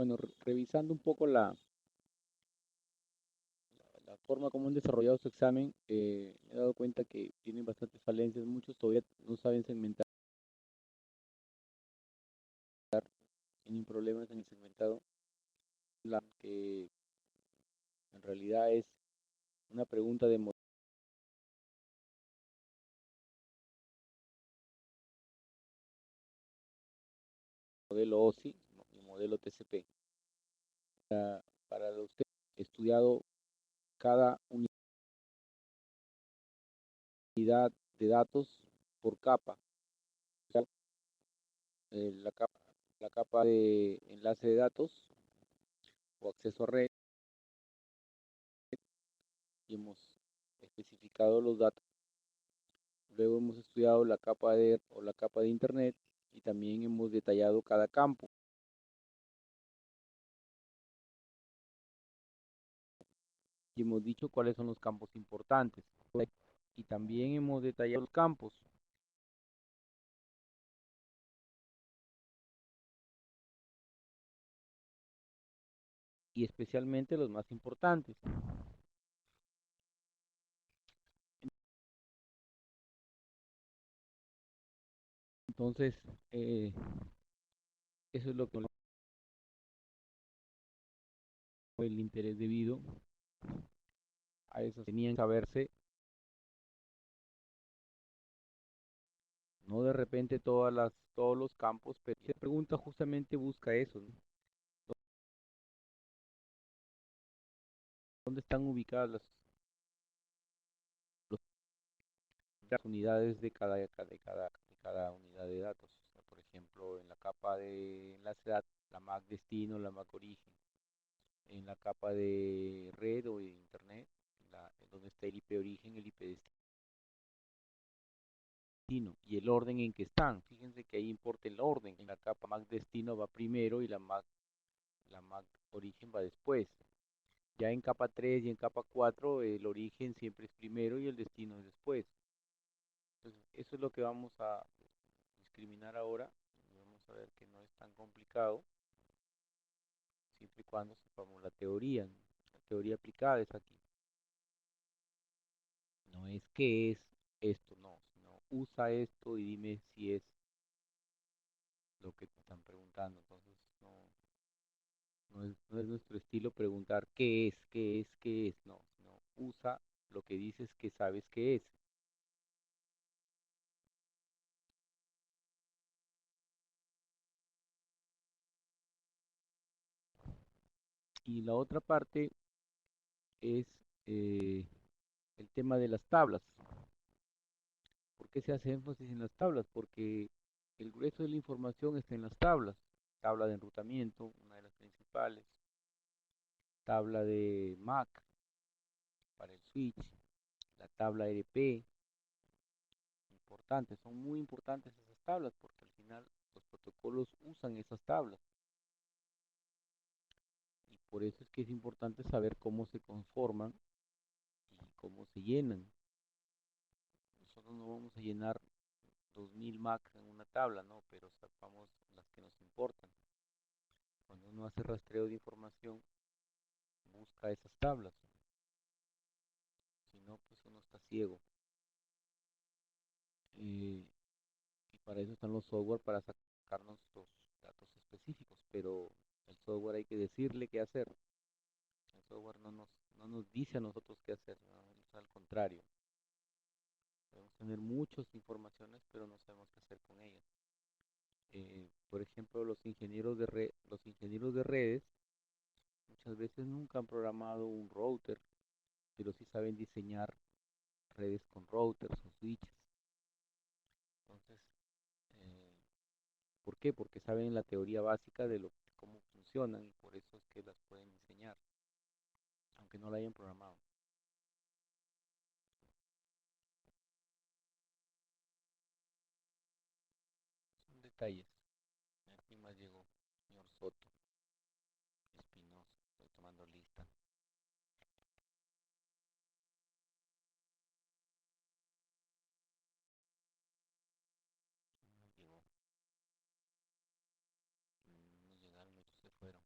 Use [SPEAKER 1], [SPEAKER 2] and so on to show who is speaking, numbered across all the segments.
[SPEAKER 1] Bueno, revisando un poco la forma como han desarrollado su examen, me he dado cuenta que tienen bastantes falencias. Muchos todavía no saben segmentar, tienen problemas en el segmentado, la que en realidad es una pregunta de modelo OSI y modelo TCP. Para usted, he estudiado cada unidad de datos por capa. eh, la capa, la capa de enlace de datos o acceso a red, y hemos especificado los datos. Luego hemos estudiado la capa o la capa de internet, y también hemos detallado cada campo y hemos dicho cuáles son los campos importantes. Y también hemos detallado los campos y especialmente los más importantes. Entonces, eso es lo que el interés debido a eso. Tenían que saberse, no de repente todos los campos, pero esta pregunta justamente busca eso, ¿no? ¿Dónde están ubicadas las unidades de cada unidad de datos? O sea, por ejemplo, en la capa de enlace de datos, la MAC destino, la MAC origen. En la capa de red o de internet, donde está el IP origen, el IP destino y el orden en que están. Fíjense que ahí importa el orden. En la capa MAC destino va primero y la MAC origen va después. Ya en capa 3 y en capa 4 el origen siempre es primero y el destino es después. Entonces, eso es lo que vamos a discriminar ahora. Vamos a ver que no es tan complicado, siempre y cuando sepamos la teoría, ¿no? La teoría aplicada es aquí. No es qué es esto, no, sino usa esto y dime si es lo que te están preguntando. Entonces, no es nuestro estilo preguntar qué es, qué es, qué es, no, sino usa lo que dices que sabes que es. Y la otra parte es eh, el tema de las tablas. ¿Por qué se hace énfasis en las tablas? Porque el grueso de la información está en las tablas. Tabla de enrutamiento, una de las principales. Tabla de MAC para el switch. La tabla EDP. Importantes, son muy importantes esas tablas porque al final los protocolos usan esas tablas. Y por eso es que es importante saber cómo se conforman y cómo se llenan. Nosotros no vamos a llenar 2000 MAC en una tabla, ¿no? Pero sacamos las que nos importan. Cuando uno hace rastreo de información, busca esas tablas. Si no, pues uno está ciego. Eh, y para eso están los software, para sacarnos los datos específicos. Pero el software hay que decirle qué hacer. El software no nos dice a nosotros qué hacer, ¿no? Es al contrario. Podemos tener muchas informaciones, pero no sabemos qué hacer con ellas. Por ejemplo, los ingenieros de redes muchas veces nunca han programado un router, pero sí saben diseñar redes con routers o switches. Entonces, eh, ¿por qué? Porque saben la teoría básica de cómo funcionan, y por eso es que las pueden diseñar, aunque no la hayan programado. Son detalles. A ver quién más llegó. Señor Soto, Espinosa. Estoy tomando lista. No llegó. No llegaron, muchos se fueron.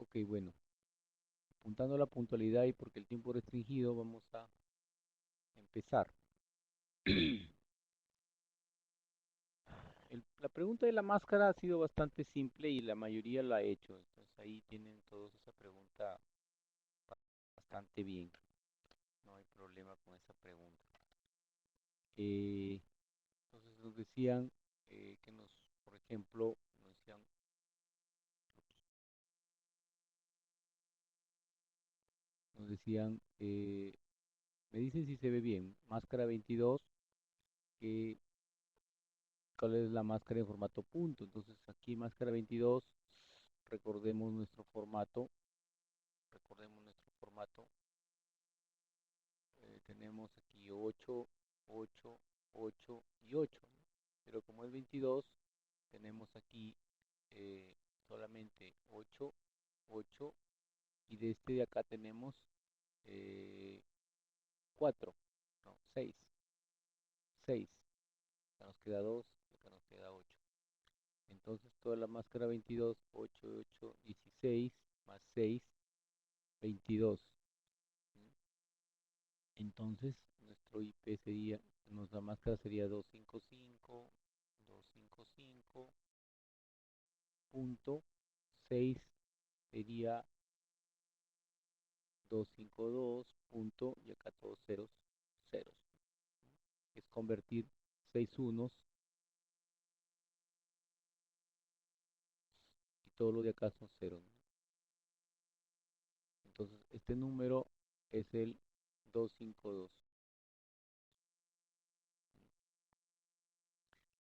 [SPEAKER 1] Ok, bueno, apuntando a la puntualidad y porque el tiempo es restringido, vamos a empezar. La pregunta de la máscara ha sido bastante simple y la mayoría la ha hecho. Entonces ahí tienen todos esa pregunta bastante bien. No hay problema con esa pregunta. Eh, entonces nos decían que por ejemplo, nos decían, me dicen si se ve bien. Máscara 22, que, ¿cuál es la máscara en formato punto? Entonces aquí máscara 22, recordemos nuestro formato, recordemos nuestro formato. Tenemos aquí 8, 8, 8 y 8, ¿no? Pero como es 22, tenemos aquí eh, solamente 8, 8 y de este de acá tenemos eh, 4, no, 6, 6. Acá nos queda 2, acá nos queda 8. Entonces toda la máscara 22, 8, 8, 16 más 6, 22. Entonces, nuestro IP sería, nuestra máscara sería 255, 255 punto 6 sería 252 punto, y acá todos ceros, ceros. Es convertir 6 unos y todo lo de acá son ceros, ¿no? Entonces, este número es el 252.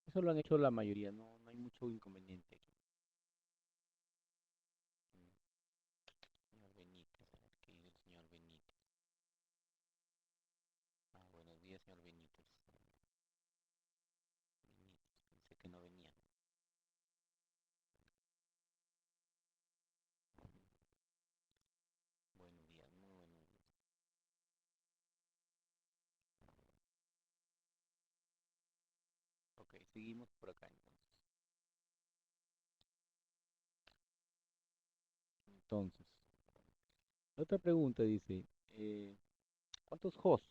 [SPEAKER 1] Eso lo han hecho la mayoría, no, no hay mucho inconveniente aquí. Señor Benítez, a ver qué dice el señor Benítez. Buenos días, señor Benítez. Benítez, pensé que no venía. Buenos días, muy buenos días. Ok, seguimos por acá entonces. Entonces, la otra pregunta dice, ¿cuántos hosts?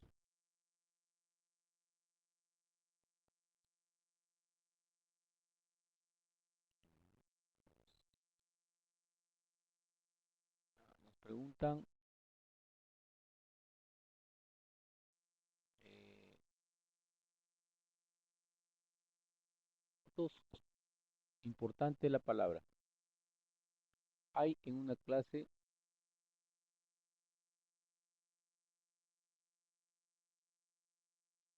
[SPEAKER 1] Nos preguntan eh, cuántos, importante la palabra, hay en una clase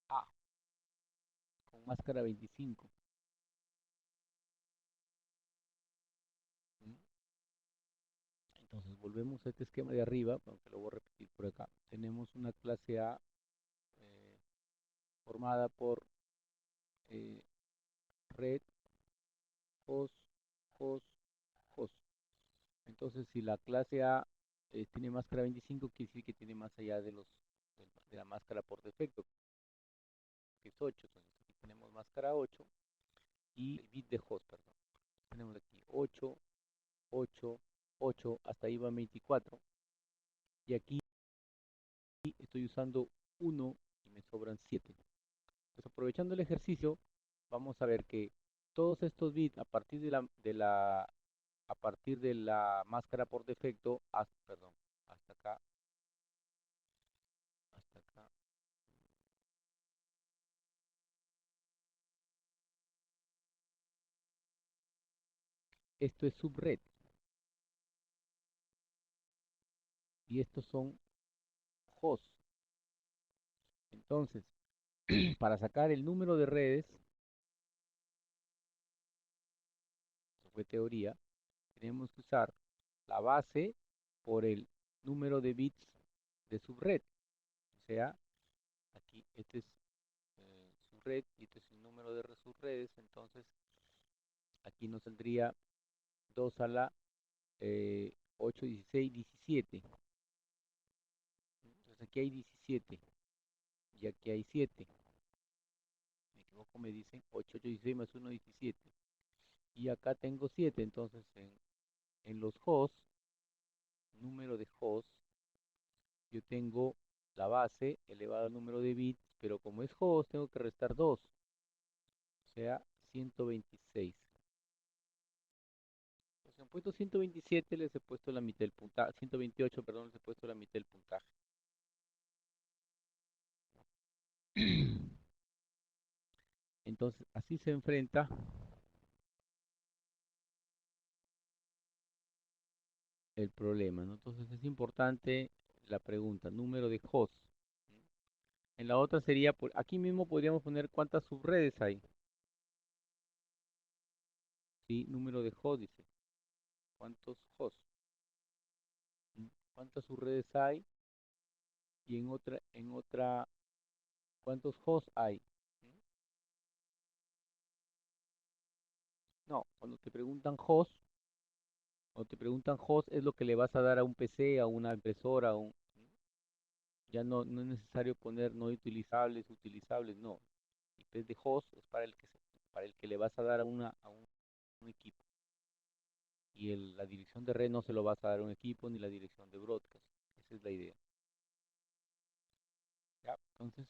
[SPEAKER 1] A con máscara 25. ¿Mm? Entonces, volvemos a este esquema de arriba, aunque lo voy a repetir por acá. Tenemos una clase A eh, formada por eh, red, host, host, host. Entonces, si la clase A tiene máscara 25, quiere decir que tiene más allá de la máscara por defecto, que es 8. Entonces, aquí tenemos máscara 8 y el bit de host, perdón. Tenemos aquí 8, 8, 8, hasta ahí va 24. Y aquí estoy usando 1 y me sobran 7. Pues aprovechando el ejercicio, vamos a ver que todos estos bits a partir de la máscara por defecto, perdón, hasta acá, hasta acá, esto es subred y estos son hosts. Entonces, para sacar el número de redes, eso fue teoría, tenemos que usar la base por el número de bits de subred. O sea, aquí este es subred y este es el número de subredes. Entonces, aquí nos saldría 2 a la 8, 16, 17. Entonces, aquí hay 17 y aquí hay 7. Me equivoco, me dicen 8, 8, 16 más 1, 17. Y acá tengo 7. Entonces, en los hosts número de hosts, yo tengo la base elevado al número de bits, pero como es host, tengo que restar 2, o sea, 126. Pues si han puesto 127, les he puesto la mitad del puntaje, 128, perdón, les he puesto la mitad del puntaje. Entonces, así se enfrenta el problema, ¿no? Entonces, es importante la pregunta, número de hosts. En la otra sería, aquí mismo podríamos poner cuántas subredes hay. Sí, número de hosts, dice. ¿Cuántos hosts? ¿Cuántas subredes hay? Y en otra, ¿cuántos hosts hay? No, cuando te preguntan host es lo que le vas a dar a un PC, a una impresora, ya no es necesario poner no utilizables, utilizables, no. IP de host es para el que le vas a dar a un equipo. Y la dirección de red no se lo vas a dar a un equipo ni la dirección de broadcast. Esa es la idea. ¿Ya? Entonces,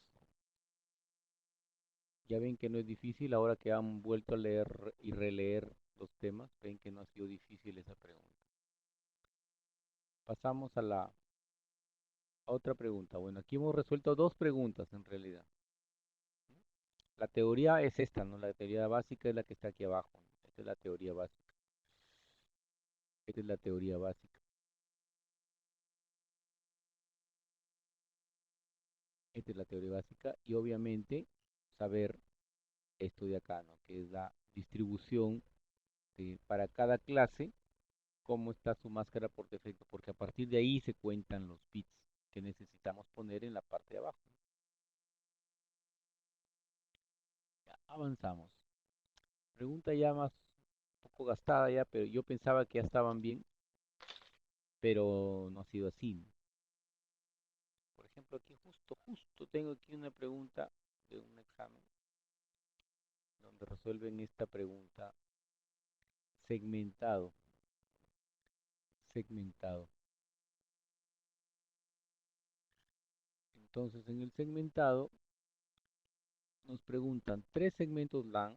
[SPEAKER 1] ya ven que no es difícil ahora que han vuelto a leer y releer los temas, ven que no ha sido difícil esa pregunta. Pasamos a otra pregunta. Bueno, aquí hemos resuelto dos preguntas en realidad. La teoría es esta, ¿no? La teoría básica es la que está aquí abajo, ¿no? Esta es la teoría básica. Esta es la teoría básica. Esta es la teoría básica y obviamente saber esto de acá, ¿no? Que es la distribución para cada clase, cómo está su máscara por defecto, porque a partir de ahí se cuentan los bits que necesitamos poner en la parte de abajo. Ya, avanzamos. Pregunta ya más un poco gastada ya, pero yo pensaba que ya estaban bien, pero no ha sido así, ¿no? Por ejemplo, aquí justo tengo aquí una pregunta de un examen donde resuelven esta pregunta segmentado, segmentado. Entonces, en el segmentado nos preguntan tres segmentos LAN,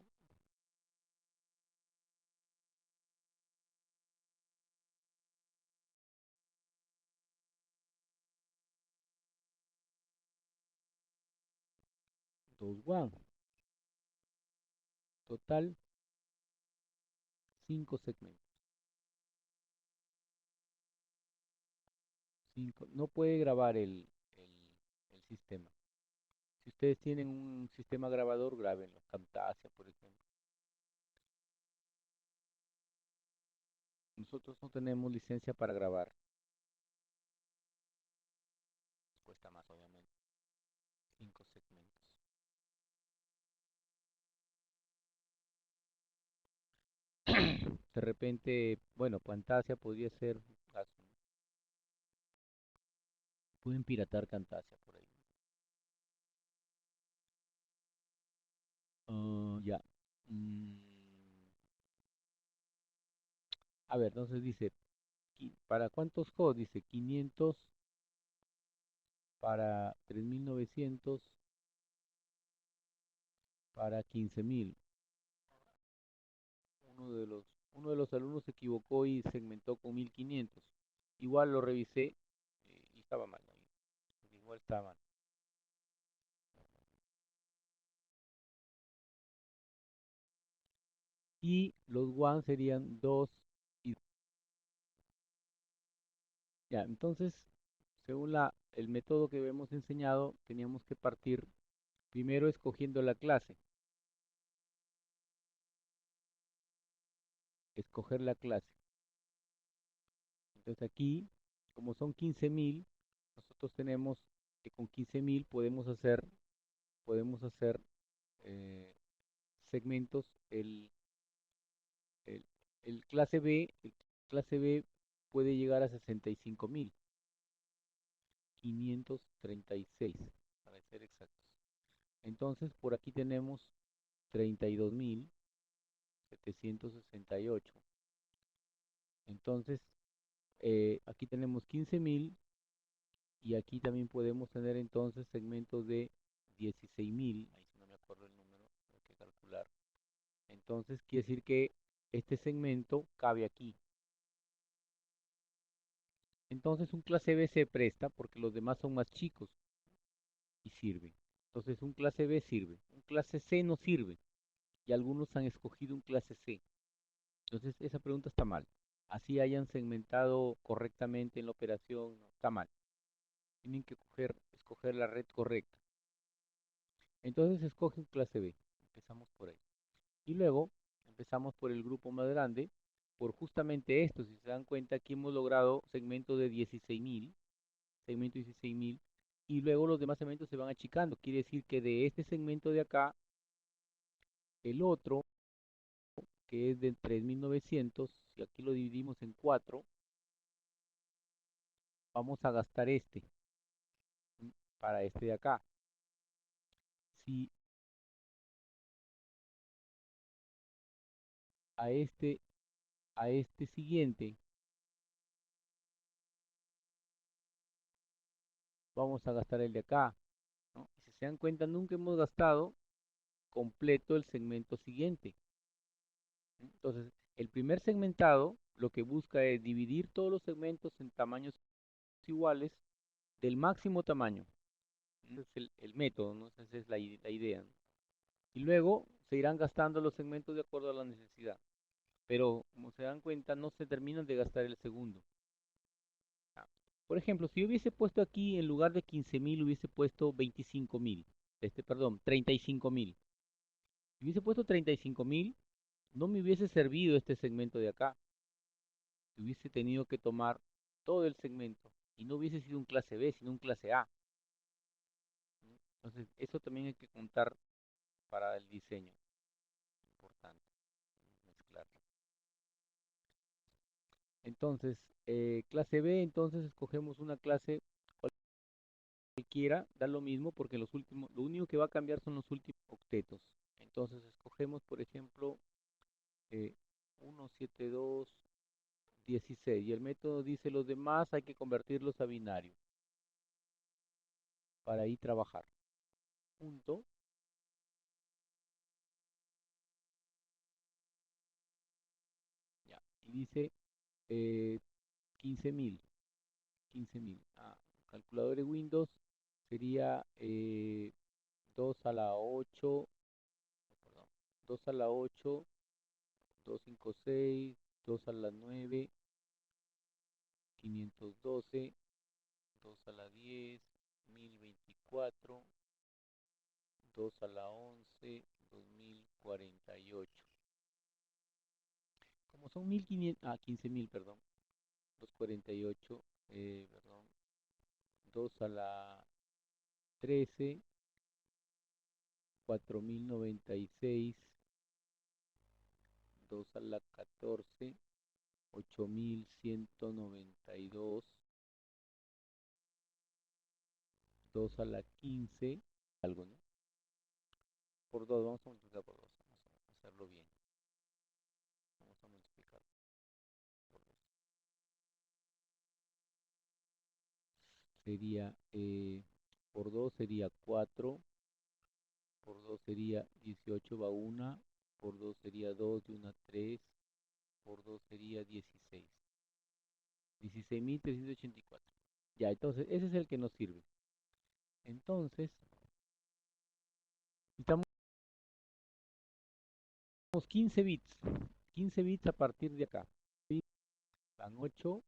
[SPEAKER 1] dos WAN, total 5 segmentos. 5. No puede grabar el sistema. Si ustedes tienen un sistema grabador, grábenlo. Camtasia, por ejemplo. Nosotros no tenemos licencia para grabar. Cuesta más, obviamente. 5 segmentos. De repente, bueno, Camtasia podría ser caso, ¿no? Pueden piratar Camtasia por ahí. Ya. Mm, a ver, entonces dice, ¿para cuántos hosts? Dice 500 para 3900 para 15000. Uno de los alumnos se equivocó y segmentó con 1500. Igual lo revisé y estaba mal, ¿no? Igual estaba mal. Y los WAN serían 2 y ya. Entonces, según el método que hemos enseñado, teníamos que partir primero escogiendo la clase. Escoger la clase. Entonces aquí, como son 15000, nosotros tenemos que con 15000 podemos hacer eh, segmentos. El, el clase B puede llegar a 65.536, para ser exactos. Entonces, por aquí tenemos 32.768. Entonces, aquí tenemos 15.000 y aquí también podemos tener entonces segmentos de 16.000. Ahí si no me acuerdo el número, hay que calcular. Entonces quiere decir que este segmento cabe aquí. Entonces un clase B se presta porque los demás son más chicos y sirve. Entonces un clase B sirve. Un clase C no sirve y algunos han escogido un clase C. Entonces esa pregunta está mal. Así hayan segmentado correctamente en la operación, no, está mal. Tienen que escoger la red correcta. Entonces escoge un clase B. Empezamos por ahí. Y luego empezamos por el grupo más grande, por justamente esto. Si se dan cuenta, aquí hemos logrado segmentos de 16.000, segmento 16.000, y luego los demás segmentos se van achicando. Quiere decir que de este segmento de acá, el otro, que es de 3.900, si aquí lo dividimos en 4, vamos a gastar este para este de acá. Si a este, a este siguiente vamos a gastar el de acá, ¿no? Si se dan cuenta, nunca hemos gastado completo el segmento siguiente. Entonces, el primer segmentado lo que busca es dividir todos los segmentos en tamaños iguales del máximo tamaño. Ese es el método, ¿no? Esa es la idea, ¿no? Y luego se irán gastando los segmentos de acuerdo a la necesidad. Pero, como se dan cuenta, no se terminan de gastar el segundo. Ah, por ejemplo, si yo hubiese puesto aquí, en lugar de 15.000, hubiese puesto 25.000. Perdón, 35.000. Si hubiese puesto 35.000, no me hubiese servido este segmento de acá. Hubiese tenido que tomar todo el segmento y no hubiese sido un clase B, sino un clase A. Entonces, eso también hay que contar para el diseño. Importante, mezclarlo. Entonces, clase B, entonces escogemos una clase cualquiera, da lo mismo porque los últimos, lo único que va a cambiar son los últimos octetos. Entonces, escogemos, por ejemplo, eh, 1, 7, 2, 16. Y el método dice los demás hay que convertirlos a binario para ahí trabajar. Punto. Ya. Y dice 15.000. 15.000. Ah, calculador de Windows sería 2 a la 8, perdón, 2 a la 8, 256, 2 a la 9, 512, 2 a la 10, 1024, 2 a la 11, 2048. Como son 1500, 15.000, perdón, 248, perdón, 2 a la 13, 4.096, 2 a la 14, 8.192, 2 a la 15, algo, ¿no? Por 2, vamos a multiplicar por 2, vamos a hacerlo bien. Vamos a multiplicar por 2. Sería, por 2 sería 4, por 2 sería 18, va 1, por 2 sería 2, y 1, 3, por 2 sería 16. 16.384. Ya, entonces, ese es el que nos sirve. Entonces, necesitamos 15 bits. 15 bits a partir de acá. Van 8.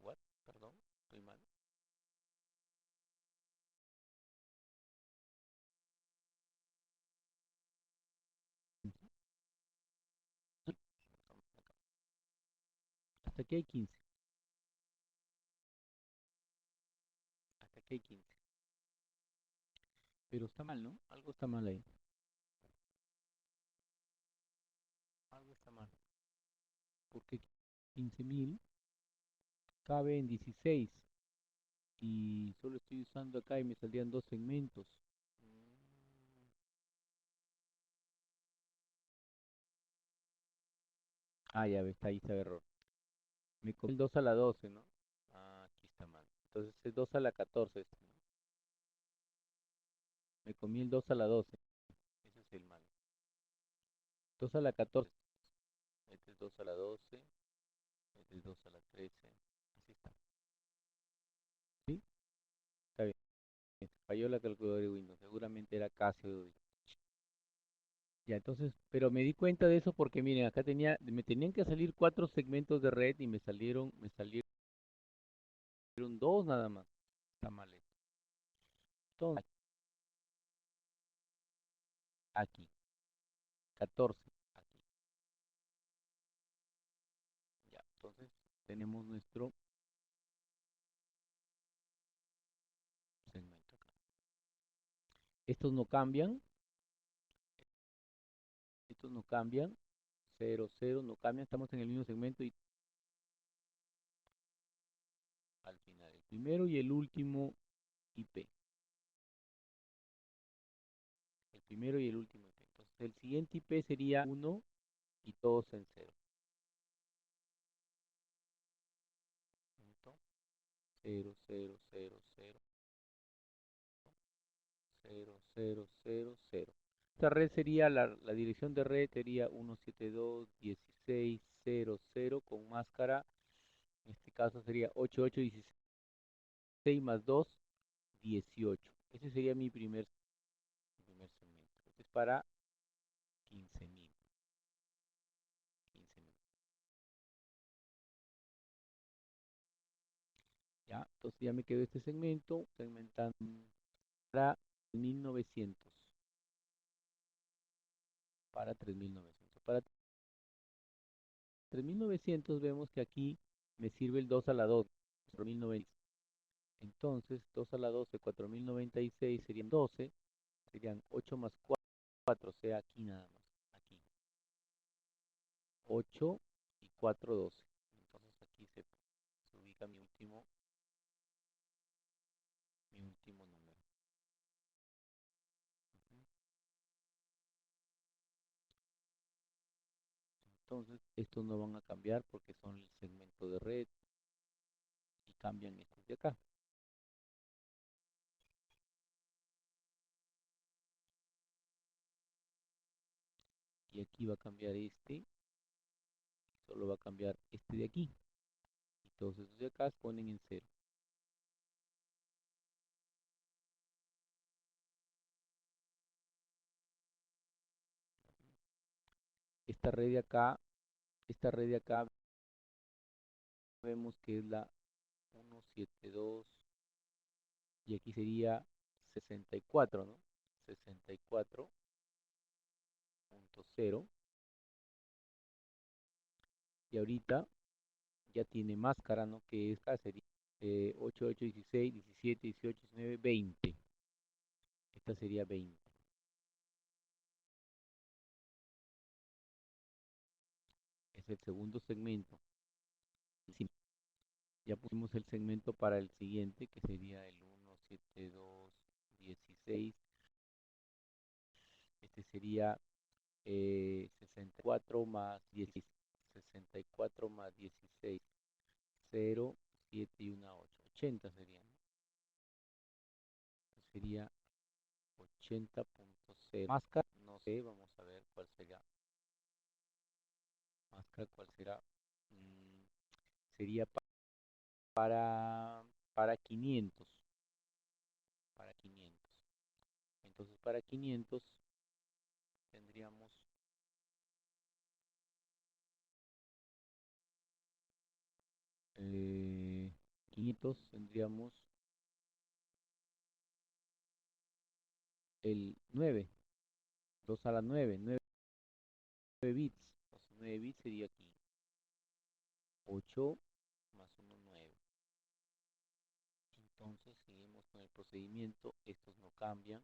[SPEAKER 1] What? Perdón, estoy mal. Hasta aquí hay 15. Hasta aquí hay 15. Pero está mal, ¿no? Algo está mal ahí. Algo está mal. Porque 15.000 cabe en 16. Y solo estoy usando acá y me saldrían dos segmentos. Ah, ya ves, está ahí está el error. Me comí el 2 a la 12, ¿no? Ah, aquí está mal. Entonces es 2 a la 14 este, ¿no? Me comí el 2 a la 12. Ese es el mal. 2 a la 14. Este es 2 a la 12. Este es 2 a la 13. Así está. ¿Sí? Está bien. Falló la calculadora de Windows. Seguramente era Casio. Ya, entonces, pero me di cuenta de eso porque miren, acá me tenían que salir cuatro segmentos de red y me salieron dos nada más. Está mal esto. Entonces, aquí, 14, aquí. Ya, entonces tenemos nuestro segmento acá. Estos no cambian, estos no cambian, 0, 0, no cambian, estamos en el mismo segmento y al final el primero y el último IP. El primero y el último IP. Entonces el siguiente IP sería uno y todos en 0. 0, 0, 0, 0, 0, 0, 0, 0. Esta red sería, la dirección de red sería 172.16.00 con máscara. En este caso sería 88.16 más 2, 18. Ese sería mi primer segmento. Este es para 15.000. 15.000. Ya, entonces ya me quedó este segmento, segmentando para 1900. Para 3900. Para 3900 vemos que aquí me sirve el 2 a la 2, 4090. Entonces, 2 a la 12, 4096 serían 12, serían 8 más 4, o sea, aquí nada más, aquí. 8 y 4, 12. Entonces aquí se ubica mi último número. Ujú. Entonces, estos no van a cambiar porque son el segmento de red y cambian estos de acá. Y aquí va a cambiar este, solo va a cambiar este de aquí. Y todos estos de acá se ponen en cero. Esta red de acá, esta red de acá vemos que es la 172 y aquí sería 64, ¿no? 64.0 y ahorita ya tiene máscara, ¿no? Que es acá sería 8, 8, 16, 17, 18, 19, 20. Esta sería 20. Es el segundo segmento. Sí, ya pusimos el segmento para el siguiente, que sería el 172, 16. Este sería 64 más 16, 64 más 16, 0, 7 y 1, 8, 80 serían, ¿no? Sería 80.0. Máscara, no sé, vamos a ver cuál será. Máscara, ¿cuál será? Mm, sería para, para 500, para 500. Entonces, para 500 tendríamos 500, tendríamos el 9, 2 a la 9, 9 bits. Entonces, 9 bits sería aquí. 8 más 1, 9. Entonces, seguimos con el procedimiento. Estos no cambian.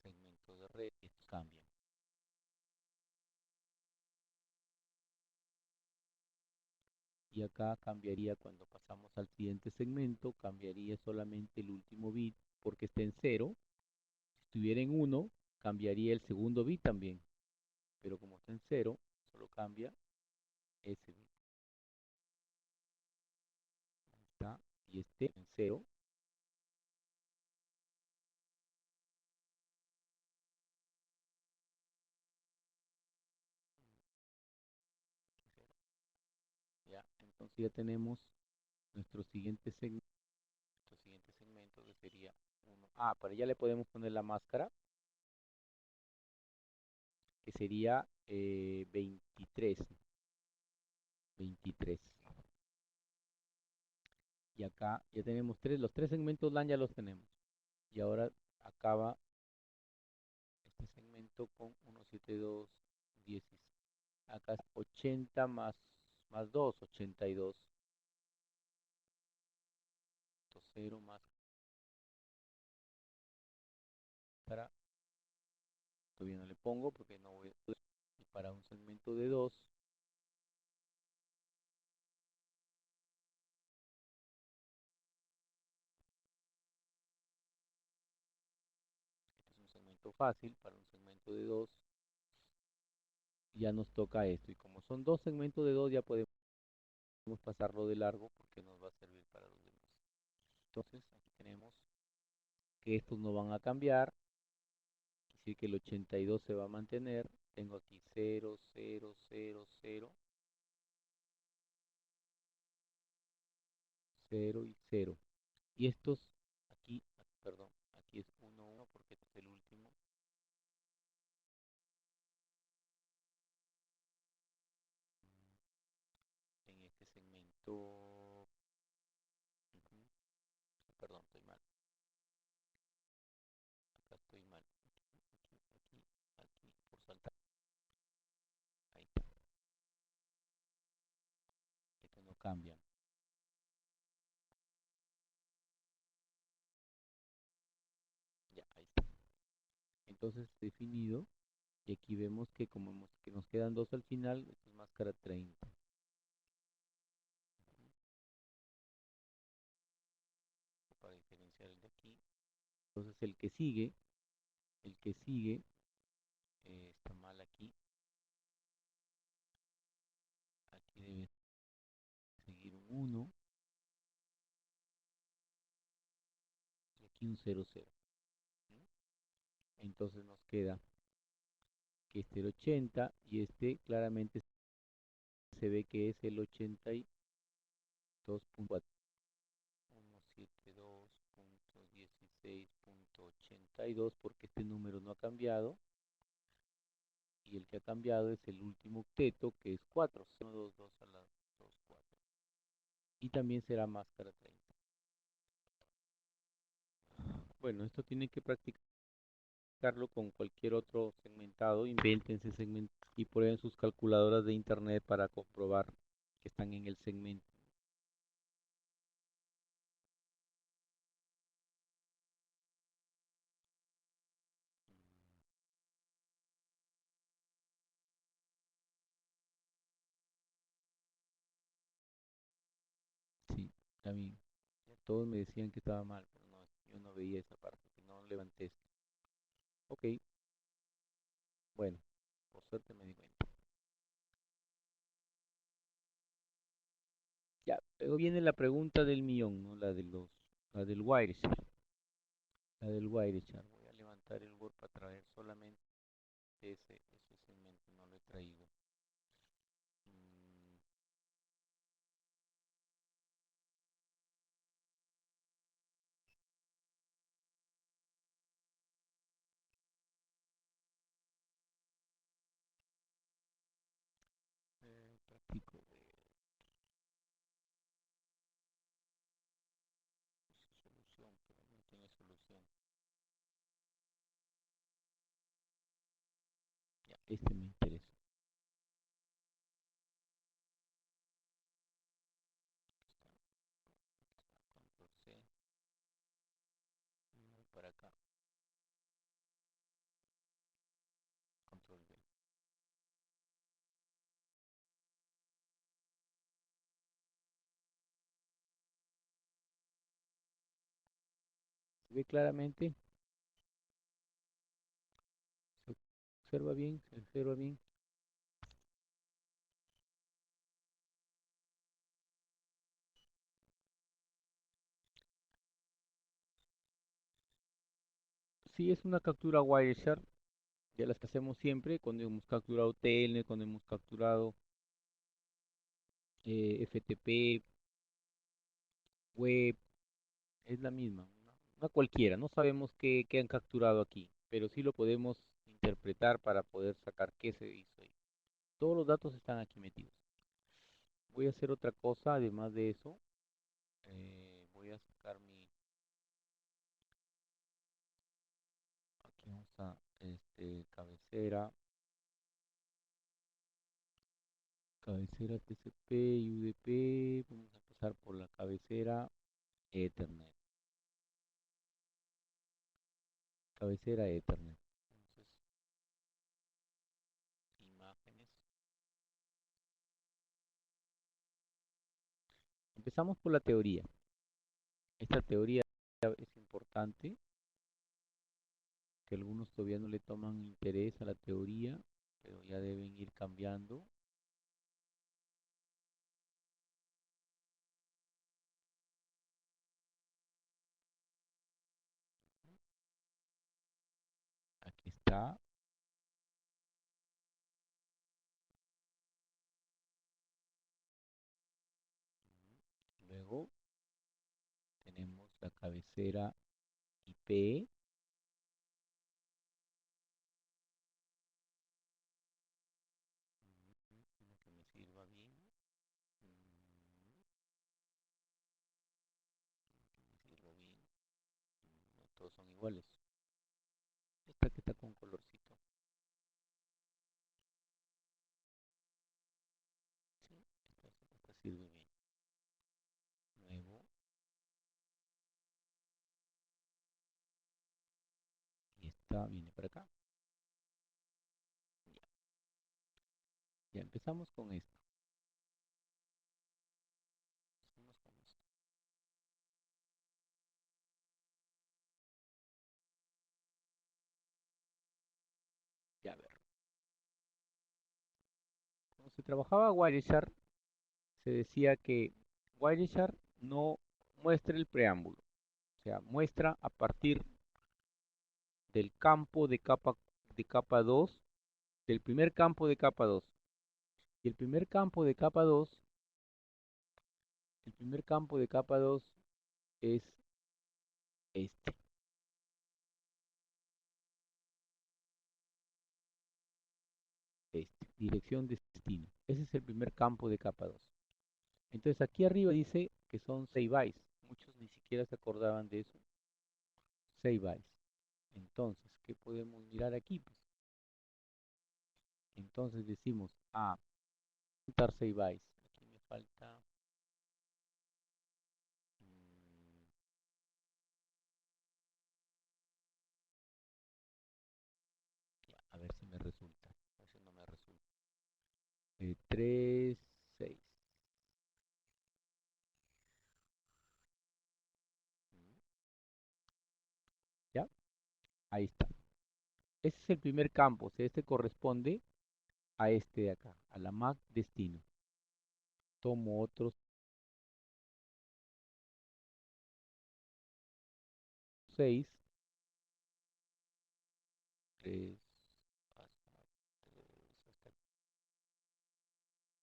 [SPEAKER 1] Segmentos de red, estos cambian. Y acá cambiaría cuando pasamos al siguiente segmento, cambiaría solamente el último bit porque está en 0. Si estuviera en 1, cambiaría el segundo bit también. Pero como está en 0, solo cambia ese. Ahí está. Y este en cero. Ya, entonces ya tenemos nuestro siguiente segmento. Nuestro siguiente segmento que sería uno. Ah, para allá le podemos poner la máscara, que sería 23. 23. Y acá ya tenemos los tres segmentos LAN ya los tenemos. Y ahora acaba este segmento con 172.16. Acá es 80 más 2, 82. 0 más para, todavía no le pongo porque no voy a, y para un segmento de 2, este es un segmento fácil, para un segmento de 2 ya nos toca esto. Y como son dos segmentos de 2 ya podemos pasarlo de largo porque nos va a servir para los demás. Entonces aquí tenemos que estos no van a cambiar, decir que el 82 se va a mantener. Tengo aquí 0, 0, 0, 0, 0 y 0. Y estos aquí, perdón, aquí es 1, 1 porque este es el último. En este segmento, perdón, estoy mal. Acá estoy mal. Aquí, por saltar. Ahí está. Estos no cambian. Ya, ahí está. Entonces, definido. Y aquí vemos que como que nos quedan dos al final, esto es máscara 30. Para diferenciar el de aquí. Entonces el que sigue está mal aquí. Aquí debe seguir un 1 y aquí un 0, 0. Entonces nos queda que este el 80 y este claramente se ve que es el 82.4. 172.16.82 porque este número no ha cambiado y el que ha cambiado es el último octeto que es 4, 1, 2, 2 a la 2, 4. Y también será máscara 30. Bueno, esto tiene que practicarlo con cualquier otro segmentado, invéntense segmentos y prueben sus calculadoras de internet para comprobar que están en el segmento. Sí, está bien. Todos me decían que estaba mal, pero no, yo no veía esa parte, que no levanté esto. Ok, bueno, por suerte me di cuenta. Ya, luego viene la pregunta del millón, ¿no? La del Wireshark. La del Wireshark. Voy a levantar el Word para traer solamente ese segmento, no lo he traído. Mm, Practico de solución, pero no tiene solución. Ya, este me interesa. Control C, y voy para acá, control V. Se ve claramente, se observa bien, se observa bien. Sí, es una captura Wireshark de las que hacemos siempre cuando hemos capturado TLNet, cuando hemos capturado FTP, web, es la misma, una cualquiera. No sabemos qué han capturado aquí, pero sí lo podemos interpretar para poder sacar qué se hizo ahí. Todos los datos están aquí metidos. Voy a hacer otra cosa, además de eso. Voy a sacar mi... Aquí vamos a... cabecera. Cabecera TCP y UDP. Vamos a empezar por la cabecera Ethernet. Cabecera Ethernet. Entonces, imágenes. Empezamos por la teoría. Esta teoría es importante, que algunos todavía no le toman interés a la teoría, pero ya deben ir cambiando. Aquí está. Luego tenemos la cabecera IP. Una que me sirva bien. Que me sirva bien. No todos son iguales. Esta que está con colorcito. Sí, esta sirve bien. Nuevo. Y esta viene para acá. Ya, ya empezamos con esto. Empezamos con esto. Ya a ver. Cuando se trabajaba Wireshark, se decía que Wireshark no muestra el preámbulo. O sea, muestra a partir del campo de capa 2, del primer campo de capa 2. Y el primer campo de capa 2 es este, dirección de destino. Ese es el primer campo de capa 2. Entonces aquí arriba dice que son 6 bytes. Muchos ni siquiera se acordaban de eso. 6 bytes. Entonces, ¿qué podemos mirar aquí? Pues, entonces decimos, contar 6 bytes. Aquí me falta... mm, a ver si me resulta. A ver si no me resulta. 3, 6. ¿Ya? Ahí está. Ese es el primer campo. O sea, este corresponde a este de acá, a la MAC destino. Tomo otros 6, 3,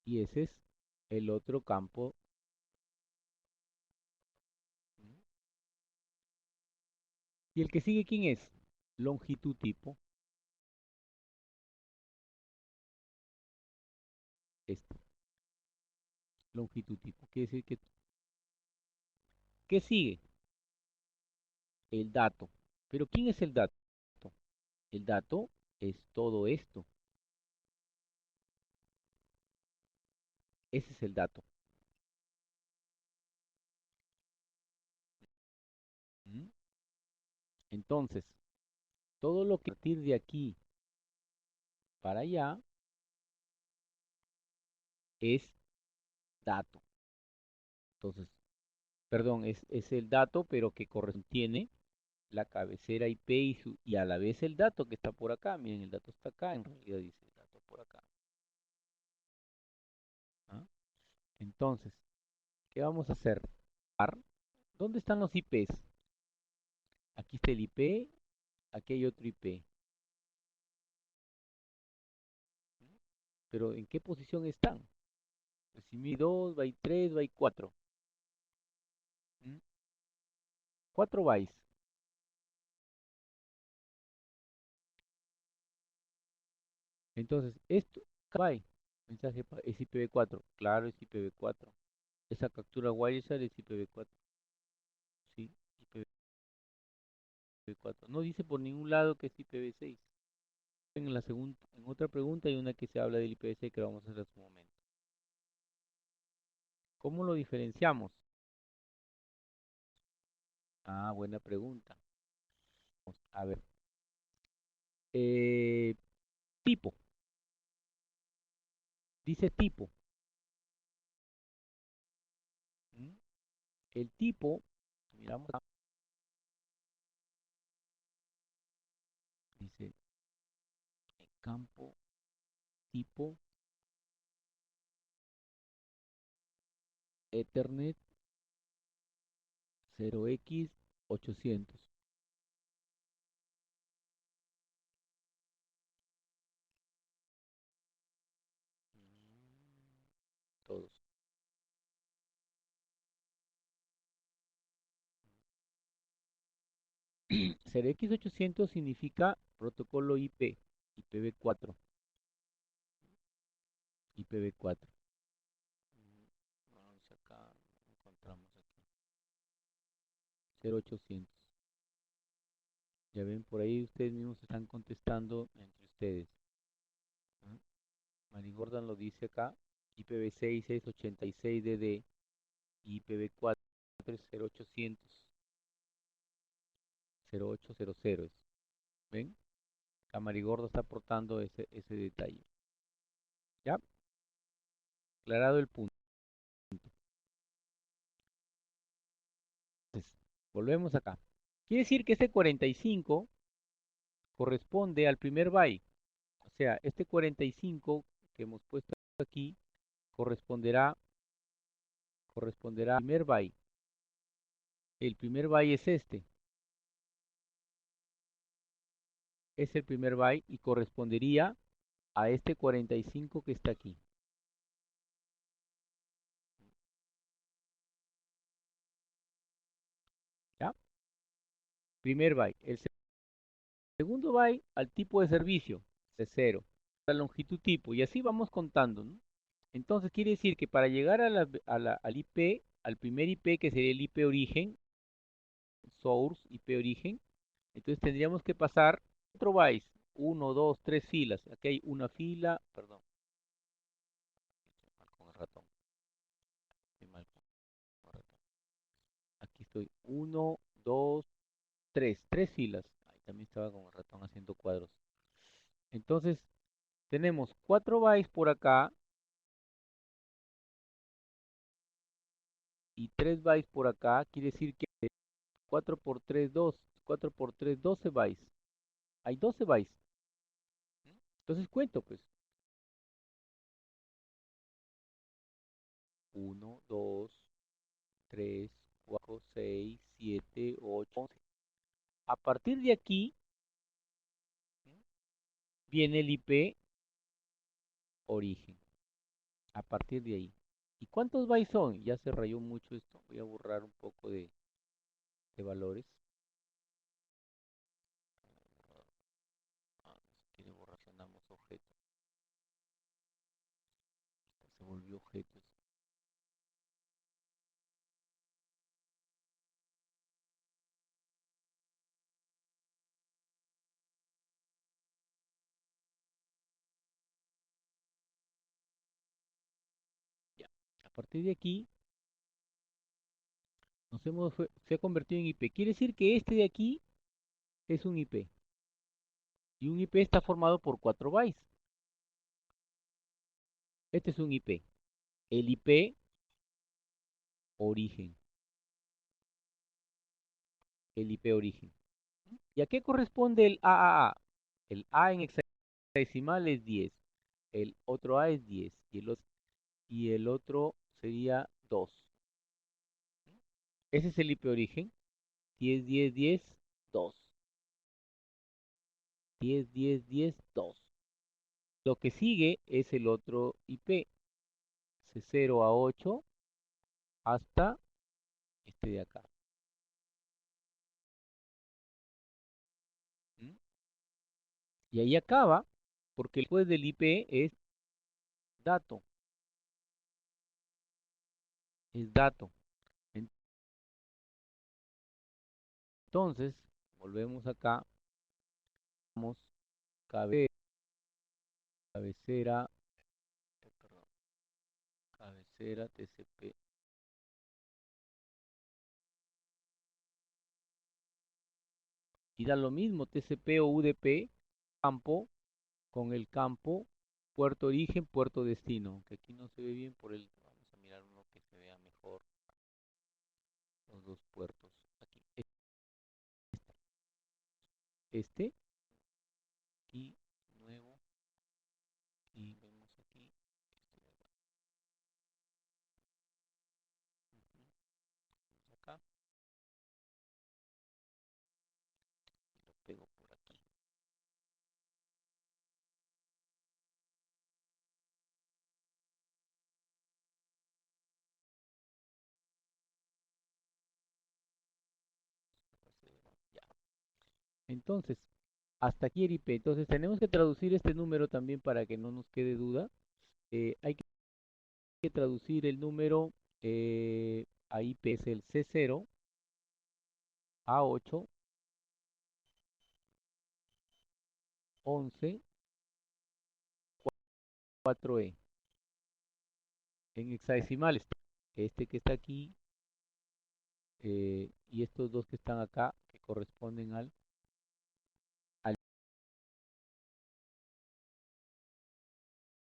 [SPEAKER 1] y ese es el otro campo. ¿Y el que sigue quién es? Longitud tipo. Este. Longitud tipo. Quiere decir que... ¿Qué sigue? El dato. ¿Pero quién es el dato? El dato es todo esto. Ese es el dato. ¿Mm? Entonces, todo lo que a partir de aquí para allá es dato. Entonces, perdón, es el dato, pero que contiene la cabecera IP y a la vez el dato que está por acá. Miren, el dato está acá, en realidad dice el dato por acá. ¿Ah? Entonces, ¿qué vamos a hacer? ¿Dónde están los IPs? Aquí está el IP, aquí hay otro IP. Pero ¿en qué posición están? Pues si mi 2, byte 3, byte 4. 4 bytes. Entonces, esto, byte, mensaje es IPv4. Claro, es IPv4. Esa captura Wireshark es IPv4. Sí, IPv4. No dice por ningún lado que es IPv6. En la segunda, en otra pregunta hay una que se habla del IPv6 que vamos a hacer en su momento. ¿Cómo lo diferenciamos? Ah, buena pregunta. A ver. Eh, tipo. Dice tipo. ¿Mm? El tipo, miramos, dice campo tipo Ethernet 0x800. Todos. 0x800 significa protocolo IP, IPv4, IPv4. Vamos acá, encontramos aquí. 0800. Ya ven, por ahí ustedes mismos están contestando entre ustedes. ¿No? Mari Gordon lo dice acá, IPv6 es 86DD, IPv4 es 0800, 0800. ¿Ven? La Marigordo está aportando ese detalle. ¿Ya? Aclarado el punto. Entonces, volvemos acá. Quiere decir que este 45 corresponde al primer byte. O sea, este 45 que hemos puesto aquí corresponderá al primer byte. El primer byte es este. Es el primer byte y correspondería a este 45 que está aquí. ¿Ya? Primer byte. El segundo byte al tipo de servicio, de 0. La longitud tipo. Y así vamos contando, ¿no? Entonces quiere decir que para llegar al IP, al primer IP que sería el IP origen, source, IP origen, entonces tendríamos que pasar 4 bytes, uno, 2, 3 filas. Aquí hay una fila, perdón, estoy mal con el ratón, estoy mal con el ratón. Aquí estoy, uno, 2, 3, 3 filas. Ahí también estaba con el ratón haciendo cuadros. Entonces tenemos 4 bytes por acá y 3 bytes por acá. Quiere decir que 4 por 3, 2, 4 por 3, 12 bytes. Hay 12 bytes. Entonces cuento, pues. Uno, 2, 3, 4, 6, 7, 8, 11. A partir de aquí viene el IP origen. A partir de ahí. ¿Y cuántos bytes son? Ya se rayó mucho esto. Voy a borrar un poco de valores. Ah, no se quiere borrar, sonamos objetos. Se volvió objetos. Ya. A partir de aquí se ha convertido en IP. Quiere decir que este de aquí es un IP. Y un IP está formado por 4 bytes. Este es un IP. El IP origen. El IP origen. ¿Y a qué corresponde el AAA? El A en hexadecimal es 10. El otro A es 10. Y el otro sería 2. Ese es el IP origen. 10, 10, 10, 2. 10, 10, 10, 2. Lo que sigue es el otro IP, C0 a 8 hasta este de acá. ¿Mm? Y ahí acaba, porque después del IP dato, es dato. Entonces, volvemos acá, vamos cabecera, perdón, cabecera TCP. Y da lo mismo TCP o UDP, campo con el campo, puerto origen, puerto destino. Que aquí no se ve bien por el, vamos a mirar uno que se vea mejor, los dos puertos. Aquí, este, aquí, nuevo, y vemos aquí, este de acá. Acá, y lo pego por aquí. Ya. Entonces, hasta aquí el IP. Entonces, tenemos que traducir este número también para que no nos quede duda. Hay que traducir el número a IP, es el C0 A 8 11 4E en hexadecimales. Este que está aquí y estos dos que están acá, que corresponden al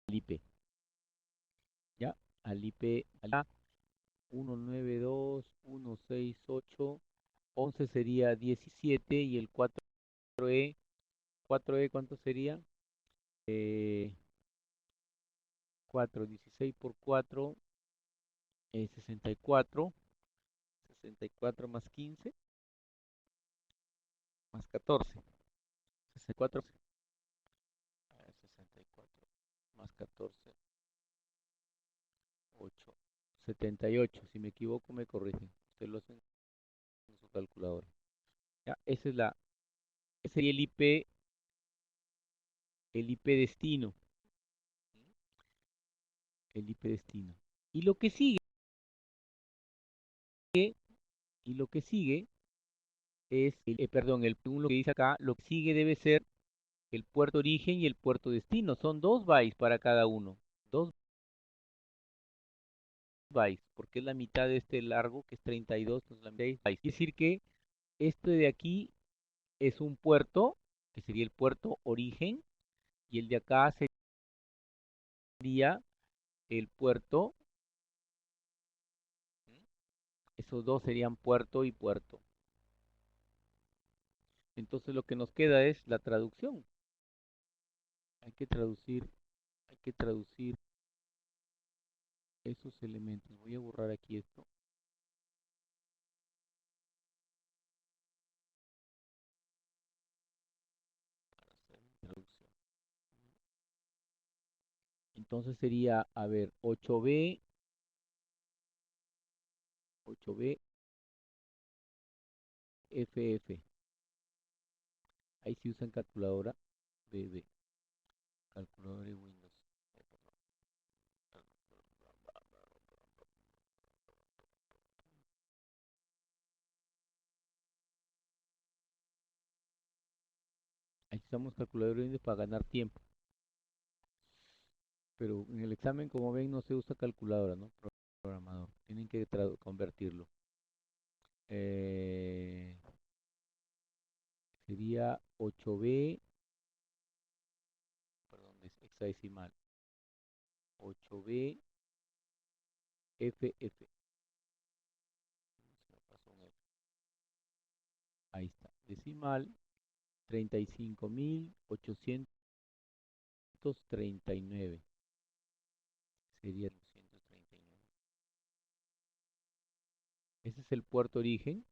[SPEAKER 1] IP. ¿Ya? Al IP, al 192.168, 11 sería 17 y el 4E, 4E ¿cuánto sería? 4, 16 por 4, 64, 64 más 15, más 14, 64, 64 más 14, 8, 78. Si me equivoco, me corrigen. Usted lo hace en su calculadora. Ya, ese sería el IP destino. El IP destino. Y lo que sigue, y lo que sigue es, perdón, lo que dice acá, lo que sigue debe ser el puerto origen y el puerto destino. Son 2 bytes para cada uno. 2 bytes, porque es la mitad de este largo, que es 32, entonces la mitad es bytes. Quiere decir que este de aquí es un puerto, que sería el puerto origen, y el de acá sería el puerto, esos dos serían puerto y puerto. Entonces lo que nos queda es la traducción. Hay que traducir, hay que traducir esos elementos. Voy a borrar aquí esto para hacer mi traducción. Entonces sería, a ver, 8B, FF. Ahí sí usan calculadora BB, calculadora de Windows. Ahí usamos calculadora de Windows para ganar tiempo. Pero en el examen, como ven, no se usa calculadora, ¿no? Programador. Tienen que convertirlo. Eh, sería 8B, perdón, es hexadecimal. 8B, FF. Se me pasó un F. Ahí está. Decimal, 35.839. Sería 239. Ese es el puerto origen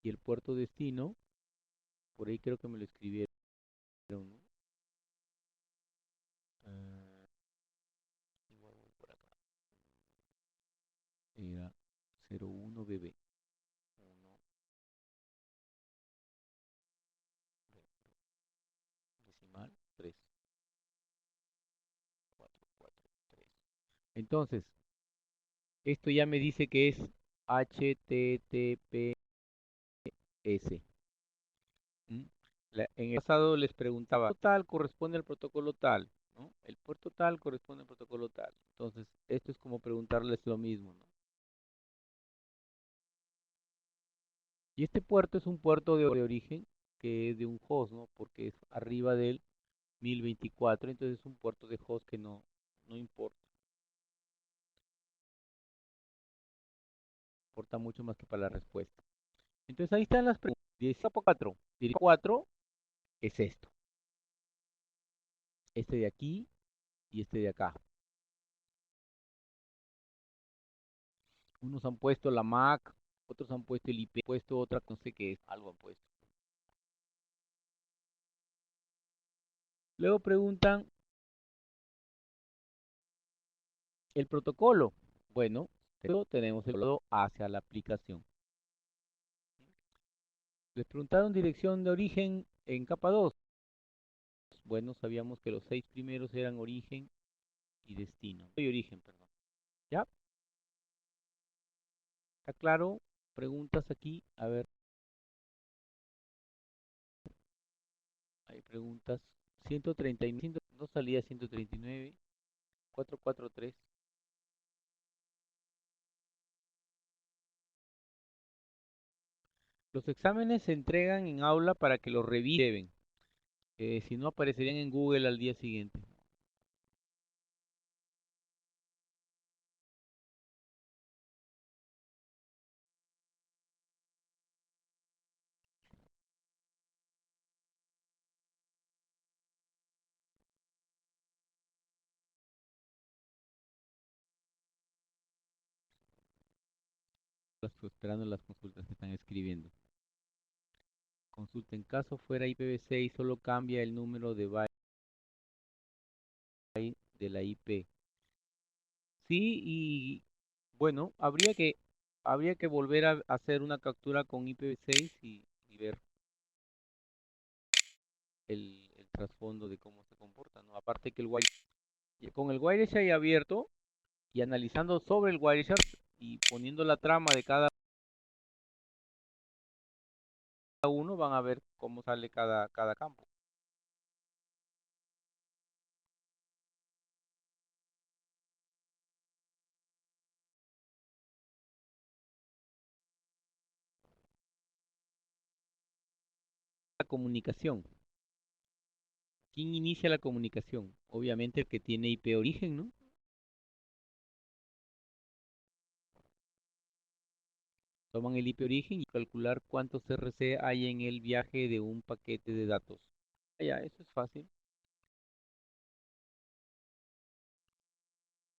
[SPEAKER 1] y el puerto destino. Por ahí creo que me lo escribieron. ¿no? Ah, igual voy por acá. Era 01BB. 1, decimal, 3, 4, 4, 3. Entonces, esto ya me dice que es HTTPS. ¿Mm? En el pasado les preguntaba, el puerto tal corresponde al protocolo tal, ¿no? El puerto tal corresponde al protocolo tal. Entonces, esto es como preguntarles lo mismo, ¿no? Y este puerto es un puerto de origen que es de un host, ¿no? Porque es arriba del 1024, entonces es un puerto de host que no importa, importa mucho más que para la respuesta. Entonces ahí están las preguntas. 14, 4 es esto, este de aquí y este de acá. Unos han puesto la MAC, otros han puesto el IP, puesto otra, no sé qué es, algo han puesto. Luego preguntan el protocolo. Bueno, tenemos el protocolo hacia la aplicación. Les preguntaron dirección de origen en capa 2. Bueno, sabíamos que los 6 primeros eran origen y destino. Y origen, perdón. ¿Ya? ¿Está claro? Preguntas aquí. A ver, hay preguntas. 139, no salía 139, 443. Los exámenes se entregan en aula para que los revisen. Si no, aparecerían en Google al día siguiente. Esperando las consultas que están escribiendo. Consulta en caso fuera IPv6, solo cambia el número de byte de la IP. Sí, y bueno, habría que volver a hacer una captura con IPv6 y ver el trasfondo de cómo se comporta, ¿no? Aparte que con el Wireshark abierto y analizando sobre el Wireshark y poniendo la trama de cada uno, van a ver cómo sale cada campo. La comunicación. ¿Quién inicia la comunicación? Obviamente el que tiene IP origen, ¿no? Toman el IP origen y calcular cuántos RC hay en el viaje de un paquete de datos. Ya, eso es fácil.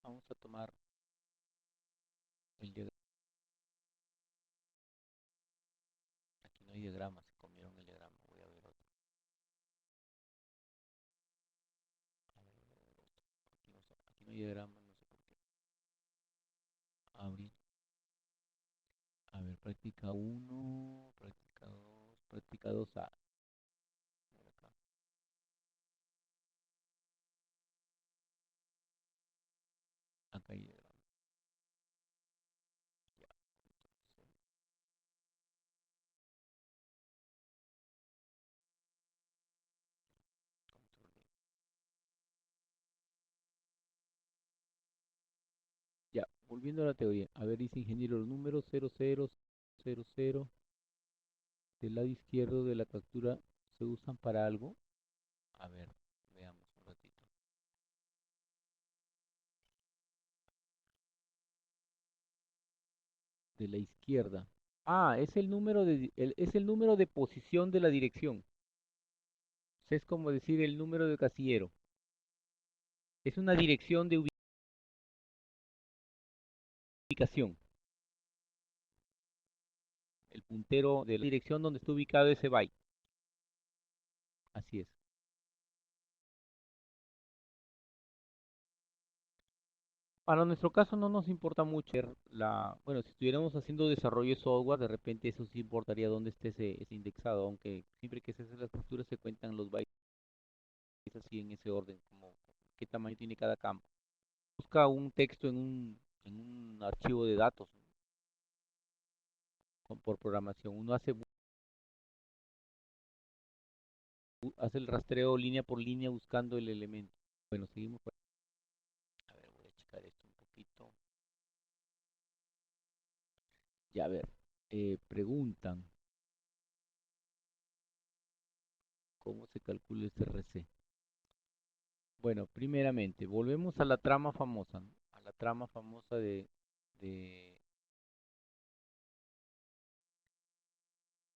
[SPEAKER 1] Vamos a tomar el diagrama. Aquí no hay diagrama, se comieron el diagrama. Voy a ver otro. A ver, aquí no hay diagrama, no sé por qué. Abrir. A ver, práctica uno, práctica 2A. Por acá. Acá hay diagrama. Ya. Entonces, control V. Ya, volviendo a la teoría. A ver, dice ingeniero, los números 0000 del lado izquierdo de la captura se usan para algo. A ver, veamos un ratito. De la izquierda. Ah, es el número de posición de la dirección. Es como decir el número de casillero. Es una dirección de ubicación. El puntero de la dirección donde está ubicado ese byte. Así es. Para nuestro caso no nos importa mucho bueno, si estuviéramos haciendo desarrollo de software, de repente eso sí importaría dónde esté ese indexado, aunque siempre que se hace la estructura se cuentan los bytes así en ese orden, como qué tamaño tiene cada campo. Busca un texto en un archivo de datos, ¿no? Por programación. Uno hace el rastreo línea por línea buscando el elemento. Bueno, seguimos. A ver, voy a checar esto un poquito. Ya, a ver, preguntan, ¿cómo se calcula el CRC? Bueno, primeramente, volvemos a la trama famosa, ¿no? A la trama famosa de,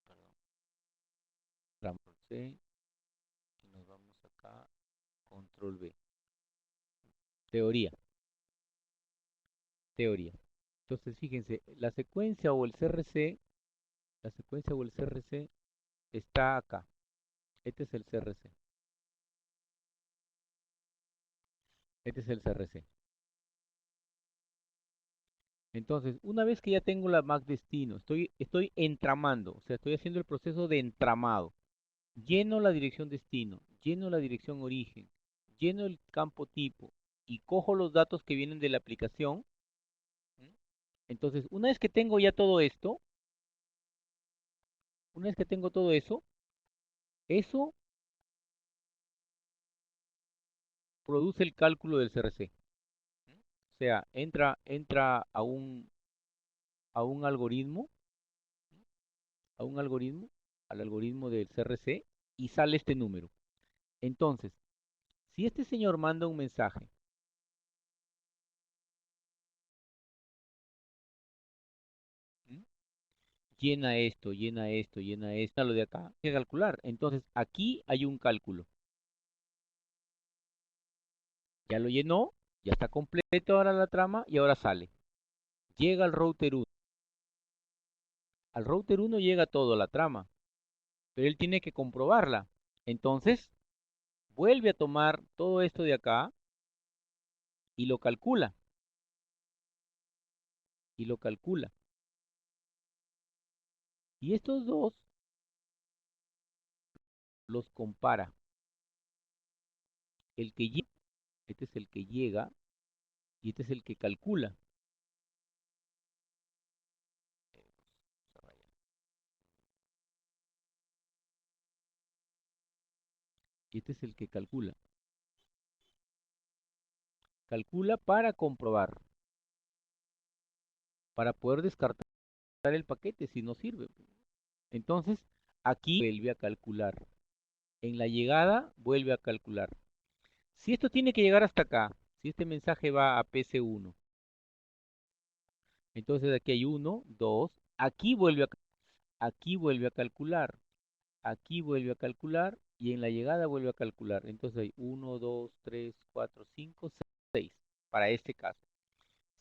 [SPEAKER 1] perdón, trama C, y nos vamos acá, control B. Teoría, teoría. Entonces, fíjense, la secuencia o el CRC está acá. Este es el CRC. Este es el CRC. Entonces, una vez que ya tengo la MAC destino, estoy entramando, o sea, estoy haciendo el proceso de entramado. Lleno la dirección destino, lleno la dirección origen, lleno el campo tipo y cojo los datos que vienen de la aplicación. ¿Mm? Entonces, una vez que tengo todo eso, eso produce el cálculo del CRC. O sea, entra a un algoritmo, a un algoritmo, al algoritmo del CRC y sale este número. Entonces, si este señor manda un mensaje, ¿Mm? Llena esto, llena esto, llena esto, lo de acá, hay que calcular. Entonces, aquí hay un cálculo. Ya lo llenó, ya está completo ahora la trama y ahora sale. Llega al router 1. Al router 1 llega toda la trama, pero él tiene que comprobarla. Entonces, vuelve a tomar todo esto de acá y lo calcula, y lo calcula. Y estos dos los compara. El que llega, este es el que llega y este es el que calcula. Y este es el que calcula. Calcula para comprobar, para poder descartar el paquete si no sirve. Entonces, aquí vuelve a calcular. En la llegada, vuelve a calcular. Si esto tiene que llegar hasta acá, si este mensaje va a PC1, entonces aquí hay 1, 2, aquí vuelve a calcular, aquí vuelve a calcular y en la llegada vuelve a calcular. Entonces hay 1, 2, 3, 4, 5, 6 para este caso.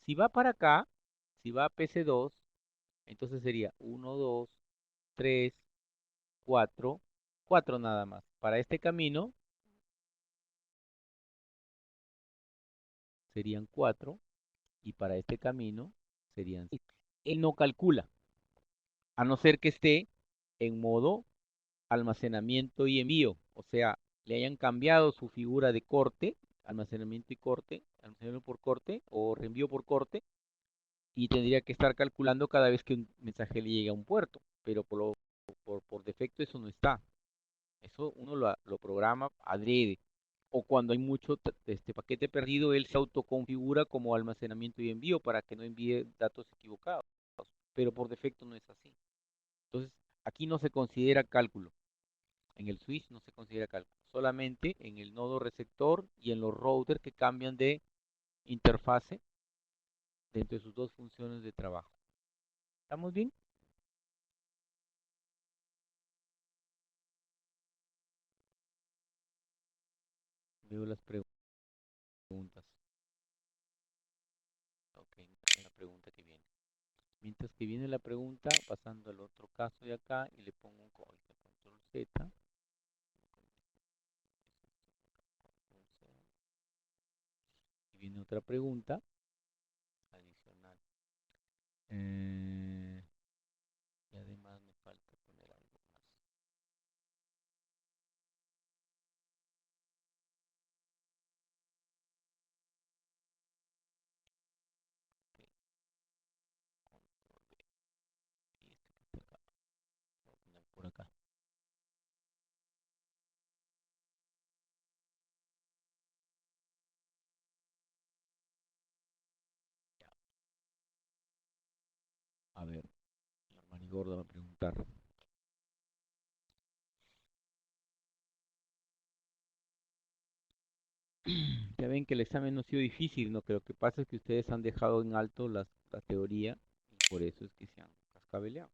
[SPEAKER 1] Si va para acá, si va a PC2, entonces sería 1, 2, 3, 4, 4 nada más. Para este camino serían 4 y para este camino serían 6. Él no calcula, a no ser que esté en modo almacenamiento y envío, o sea, le hayan cambiado su figura de corte, almacenamiento y corte, almacenamiento por corte o reenvío por corte, y tendría que estar calculando cada vez que un mensaje le llegue a un puerto, pero por defecto eso no está. Eso uno lo programa adrede. O cuando hay mucho paquete perdido, él se autoconfigura como almacenamiento y envío para que no envíe datos equivocados. Pero por defecto no es así. Entonces, aquí no se considera cálculo. En el switch no se considera cálculo. Solamente en el nodo receptor y en los routers que cambian de interfase dentro de sus dos funciones de trabajo. ¿Estamos bien? Veo las preguntas. Ok, la pregunta que viene. Mientras que viene la pregunta, pasando al otro caso de acá y le pongo un control Z. Y viene otra pregunta. Eh, y además me falta poner algo más. Ok, control B. Y este que está acá. Lo voy a poner por acá. Ya. A ver, la Marigorda va a preguntar. Ya ven que el examen no ha sido difícil, ¿no? Que lo que pasa es que ustedes han dejado en alto la teoría y por eso es que se han cascabeleado.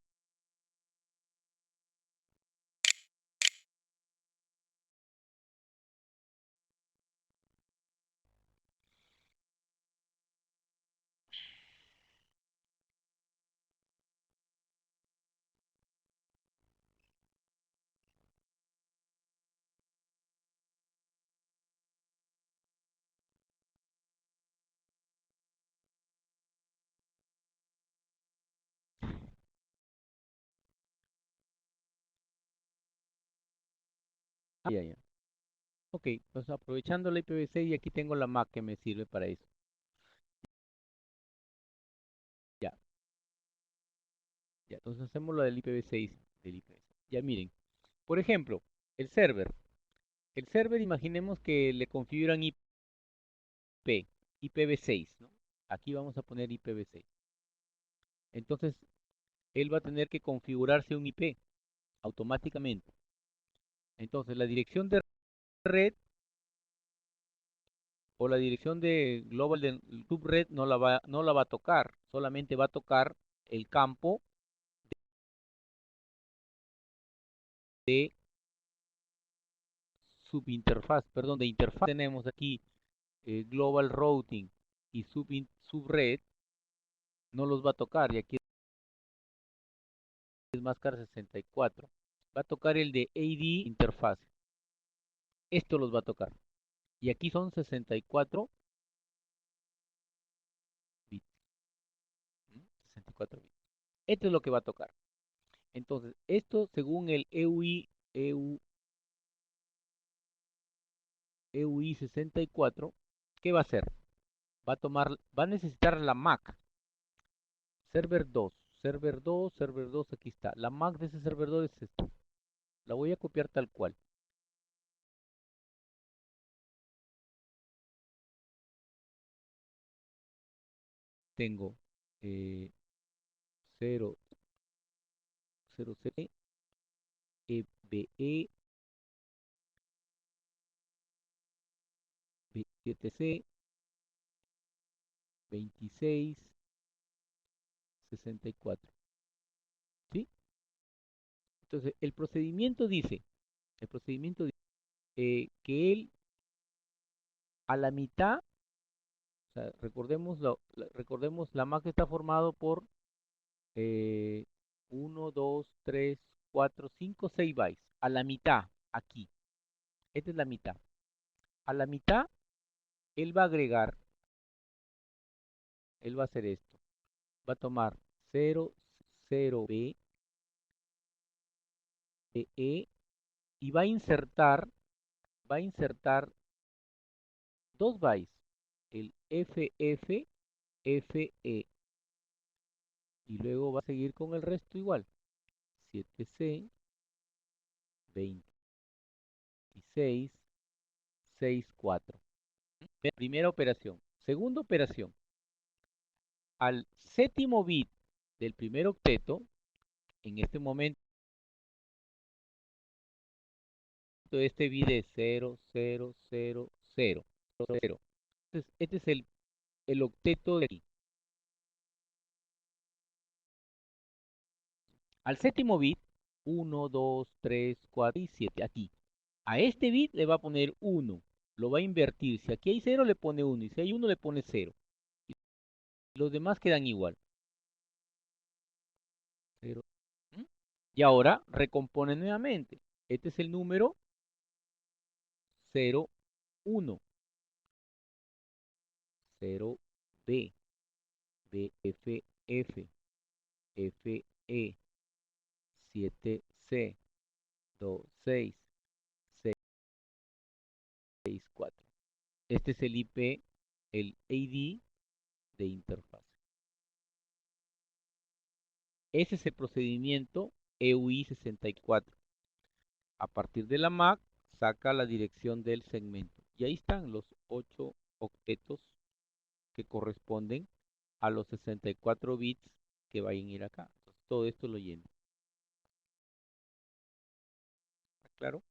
[SPEAKER 1] Ah, ya, ya. Ok, pues aprovechando la IPv6 y aquí tengo la Mac que me sirve para eso. Ya, ya. Entonces hacemos lo del IPv6. Del IPv6. Ya miren. Por ejemplo, el server. El server, imaginemos que le configuran IP, IPv6, ¿no? Aquí vamos a poner IPv6. Entonces, él va a tener que configurarse un IP automáticamente. Entonces, la dirección de red o la dirección de global de subred no la va a tocar, solamente va a tocar el campo de subinterfaz, perdón, de interfaz. Tenemos aquí global routing y subred, no los va a tocar, y aquí es máscara 64. Va a tocar el de AD interfaz. Esto los va a tocar. Y aquí son 64 bits. 64 bits. Esto es lo que va a tocar. Entonces, esto según el EUI 64, ¿qué va a hacer? Va a necesitar la MAC, server 2, server 2, server 2, aquí está. La MAC de ese server 2 es esta. La voy a copiar tal cual. Tengo 0, 0C, EBE, 7C, 26, 64. ¿Sí? Entonces, el procedimiento dice que él a la mitad, o sea, recordemos, la MAC está formado por 1, 2, 3, 4, 5, 6 bytes. A la mitad, aquí. Esta es la mitad. A la mitad, él va a agregar, él va a hacer esto. Va a tomar 0, 0B, E y va a insertar 2 bytes. El FF, FE. Y luego va a seguir con el resto igual. 7C, 26, 64. Primera operación. Segunda operación. Al séptimo bit del primer octeto, en este momento este bit es 0, 0, 0, 0, 0. Entonces, este es el octeto de aquí. Al séptimo bit, 1, 2, 3, 4 y 7, aquí. A este bit le va a poner 1, lo va a invertir. Si aquí hay 0, le pone 1, y si hay 1, le pone 0. Y los demás quedan igual. 0. Y ahora recompone nuevamente. Este es el número 0, 1, 0, B, B, F, F. FE 7C 26664. Este es el IP, el AD de interfase. Ese es el procedimiento EUI 64. A partir de la MAC, saca la dirección del segmento. Y ahí están los 8 octetos que corresponden a los 64 bits que vayan a ir acá. Entonces, todo esto lo lleno. ¿Está claro?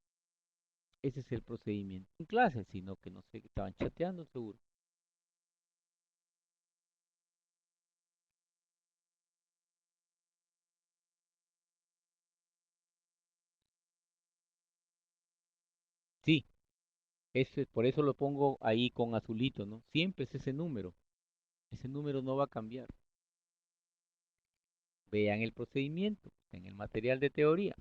[SPEAKER 1] Ese es el procedimiento. En clase, sino que no sé, que estaban chateando seguro. Sí, por eso lo pongo ahí con azulito, ¿no? Siempre es ese número. Ese número no va a cambiar. Vean el procedimiento en el material de teoría.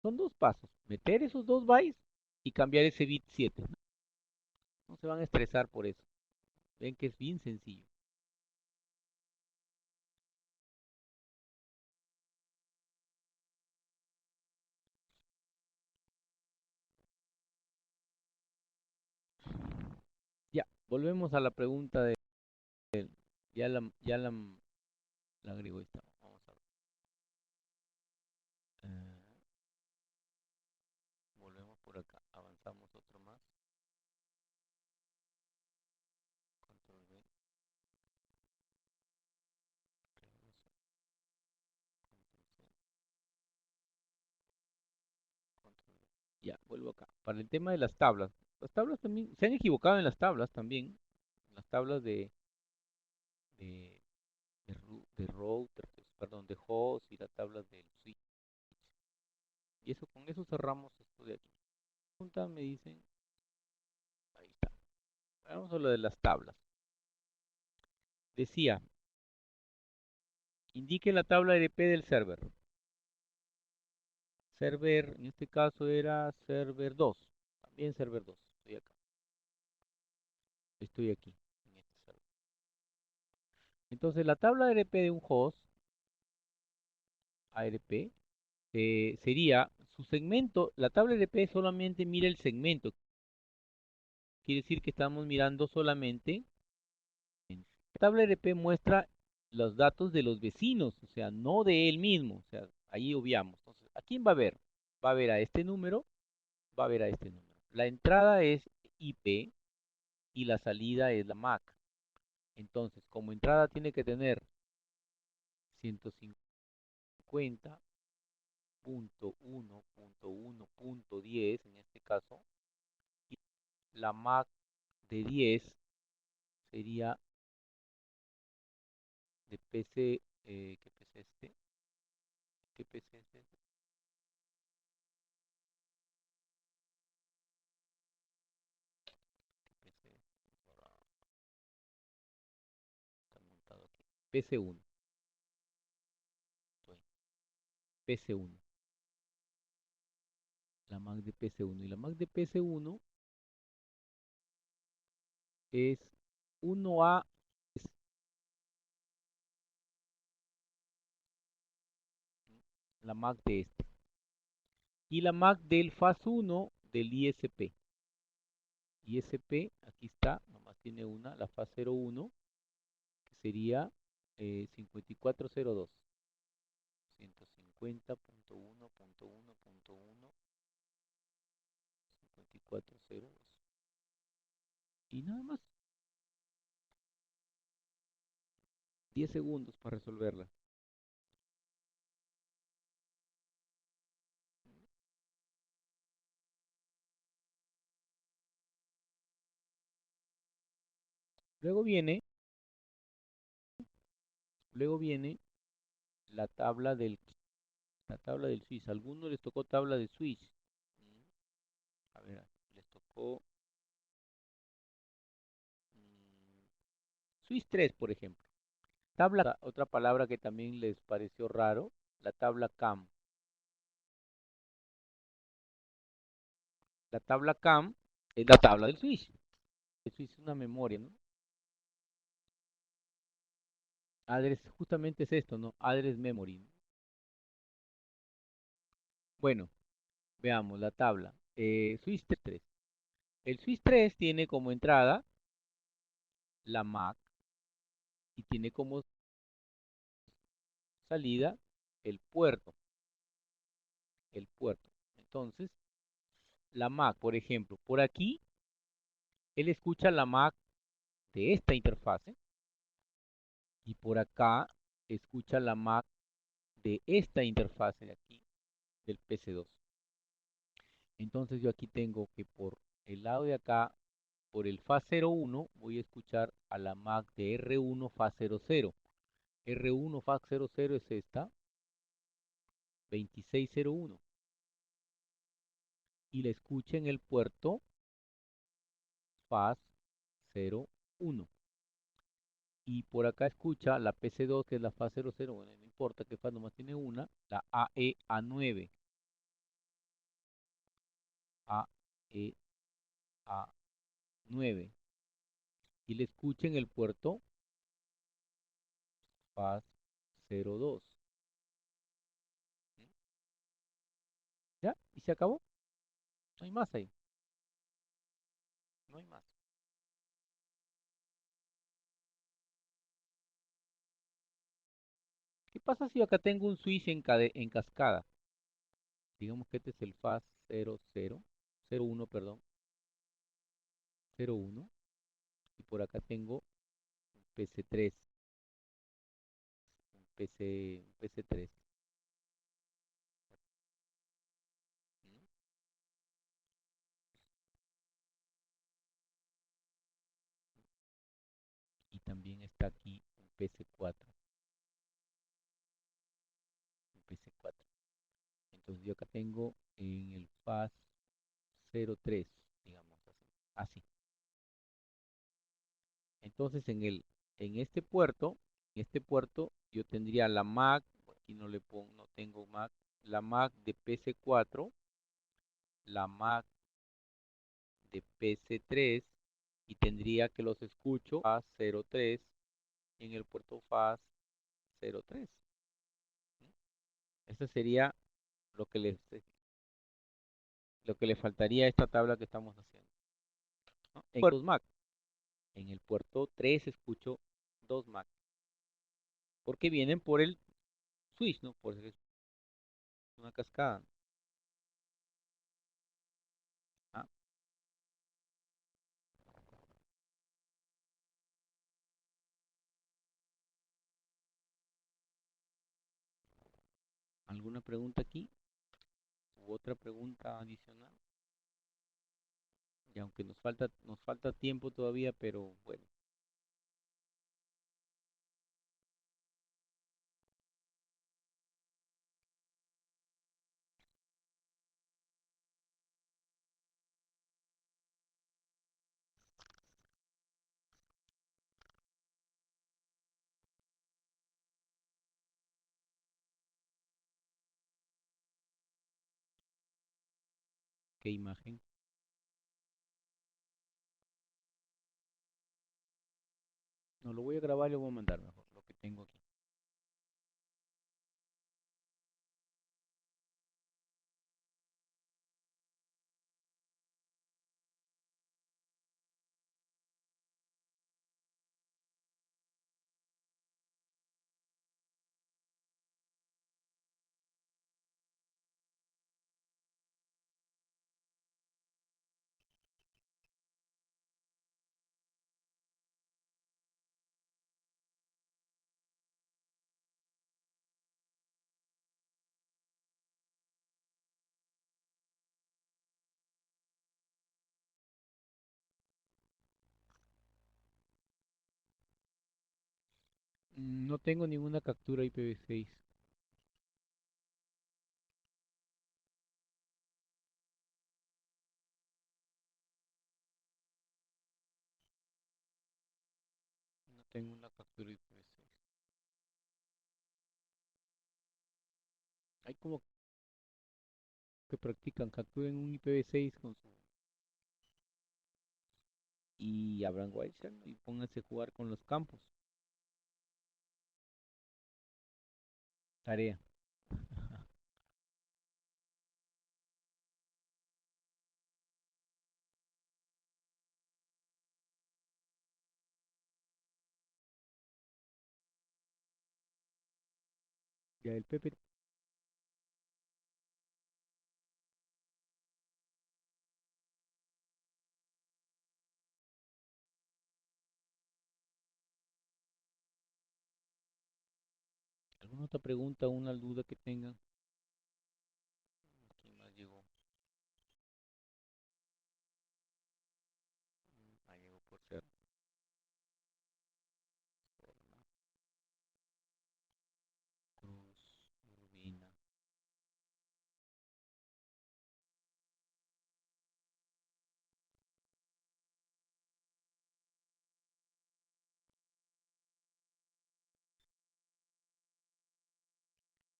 [SPEAKER 1] Son dos pasos. Meter esos dos bytes y cambiar ese bit 7. No se van a estresar por eso. Ven que es bien sencillo. Ya, volvemos a la pregunta de... Ya la agrego esta. Vamos a ver. Eh, volvemos por acá. Avanzamos otro más. Control V. Regreso. Control C. Control V. Ya, vuelvo acá. Para el tema de las tablas. Las tablas también... Se han equivocado en las tablas también. Las tablas de, de router, perdón, de host y la tabla del switch. Y eso, con eso cerramos esto de aquí. Pregunta, me dicen, ahí está. Vamos a lo de las tablas. Decía, indique la tabla EDP del server. Server, en este caso era server 2. También server 2. Estoy acá. Estoy aquí, en este server. Entonces, la tabla EDP de un host, ARP, sería su segmento. La tabla EDP solamente mira el segmento. Quiere decir que estamos mirando solamente. La tabla RP muestra los datos de los vecinos, o sea, no de él mismo, o sea, ahí obviamos. Entonces, ¿a quién va a ver? Va a ver a este número, va a ver a este número. La entrada es IP y la salida es la MAC. Entonces, como entrada tiene que tener 150.1.1.10 en este caso, y la MAC de 10 sería de PC, ¿qué PC es este? ¿Qué PC es este? ¿Qué PC es? Está montado aquí. PC1. PC1. La Mac de PC1. Y la Mac de PC1 es 1A, es la Mac de este. Y la Mac del FAS1 del ISP. ISP, aquí está, nomás tiene una, la FAS01, que sería 5402. 150.1.1.1, 5402. Y nada más, 10 segundos para resolverla. Luego viene, luego viene la tabla del Switch. ¿A alguno les tocó tabla de Switch? A ver, les tocó mm, Switch 3, por ejemplo. Tabla, otra palabra que también les pareció raro, la tabla CAM. La tabla CAM es la tabla del Switch. eso es una memoria, ¿no? Address justamente es esto, ¿no? Address memory, ¿no? Bueno, veamos la tabla. Switch 3. El Switch 3 tiene como entrada la MAC y tiene como salida el puerto, el puerto. Entonces, la MAC, por ejemplo, por aquí, él escucha la MAC de esta interfase y por acá escucha la MAC de esta interfase de aquí, del PC2. Entonces yo aquí tengo que por el lado de acá, por el FAS01, voy a escuchar a la MAC de R1 FAS00. R1 FAS00 es esta, 2601. Y la escucha en el puerto FAS01. Y por acá escucha la PC2, que es la FAS00. Bueno, no importa que FAS nomás tiene una, la AE-A9. AE-A9. Y le escucha en el puerto FAS02. ¿Ya? Y se acabó. No hay más ahí. No hay más. ¿Qué pasa si acá tengo un switch en cascada? Digamos que este es el FAS 00, 01, perdón, 01. Y por acá tengo un PC3, un PC3. Y también está aquí un PC4, un PC4. Entonces yo acá tengo en el FAS 03, digamos así. Así. Entonces en este puerto yo tendría la MAC, aquí no le pongo, no tengo MAC, la MAC de PC4, la MAC de PC3 y tendría que los escucho a 03 en el puerto FAS 03. Eso sería lo que lo que le faltaría a esta tabla que estamos haciendo, ¿no? En puertos MAC, en el puerto 3 escucho dos MAC, porque vienen por el switch, ¿no? Por eso es una cascada. ¿Ah? ¿Alguna pregunta aquí? ¿U otra pregunta adicional? Y aunque nos falta tiempo todavía, pero bueno, ¿qué imagen? No, lo voy a grabar y lo voy a mandar mejor, lo que tengo aquí. No tengo ninguna captura IPv6. No tengo una captura IPv6. Hay como que practican, capturen un IPv6 con su y abran Wildshell y pónganse a jugar con los campos. Tarea. Ya el Pepe, ¿alguna otra pregunta, una duda que tengan? ¿Quién más llegó? Llegó por ser Cruz, Urbina.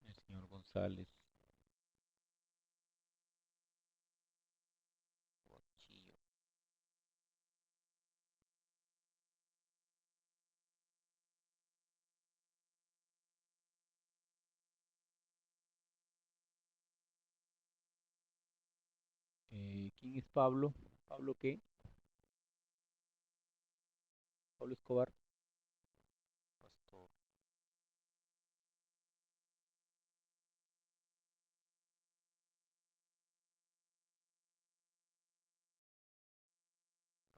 [SPEAKER 1] El señor González. Guachillo. ¿Quién es Pablo? ¿Pablo qué? Pablo Escobar. Pastor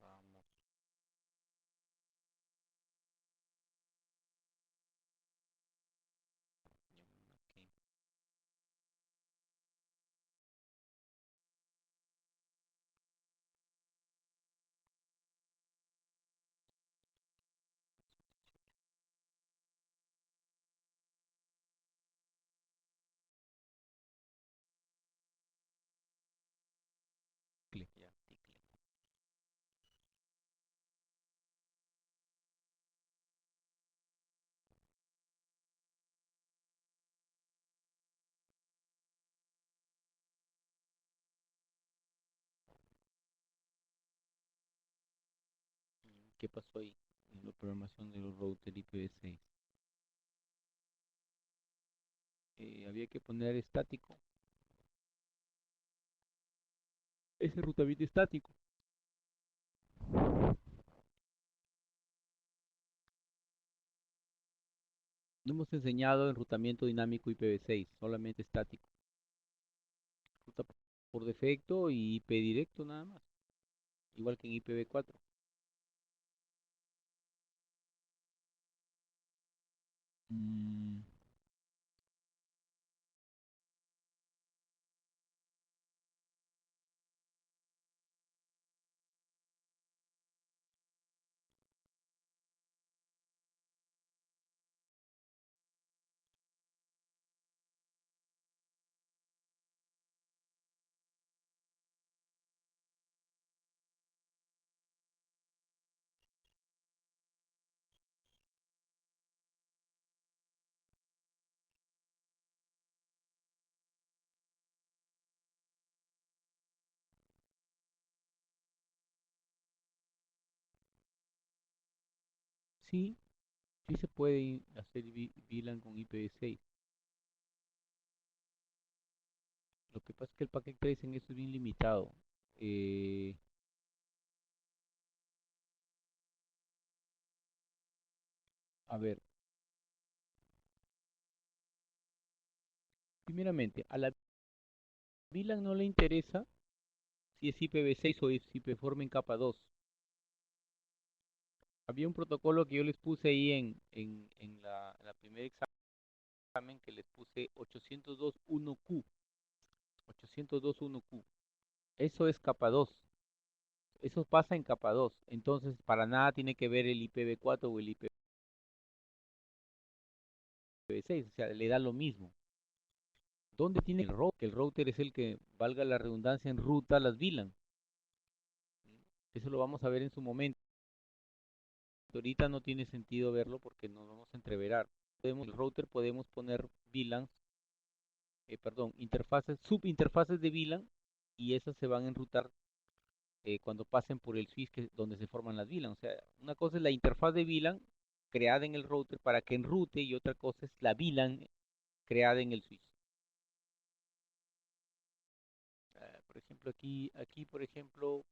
[SPEAKER 1] Ramos. Yamunaki. Ticle. Ya, Ticle. ¿Qué pasó ahí en la programación de los routers IPv6? Había que poner estático. Ese rutability estático. No hemos enseñado enrutamiento dinámico IPv6, solamente estático. Ruta por defecto y IP directo nada más. Igual que en IPv4. Mm, sí, sí se puede hacer VLAN con IPv6. Lo que pasa es que el packet tracing eso es bien limitado. Eh, a ver, primeramente, a la VLAN no le interesa si es IPv6 o es IPv4 en capa 2. Había un protocolo que yo les puse ahí en la primer examen que les puse 802.1q. 802.1q. Eso es capa 2. Eso pasa en capa 2. Entonces, para nada tiene que ver el IPv4 o el IPv6. O sea, le da lo mismo. ¿Dónde tiene el router? Que el router es el que, valga la redundancia, en ruta las VLAN. Eso lo vamos a ver en su momento. Ahorita no tiene sentido verlo porque nos vamos a entreverar. El router podemos poner VLANs, perdón, interfaces, subinterfaces de VLAN y esas se van a enrutar cuando pasen por el switch donde se forman las VLAN. O sea, una cosa es la interfaz de VLAN creada en el router para que enrute y otra cosa es la VLAN creada en el switch. Por ejemplo, aquí, por ejemplo,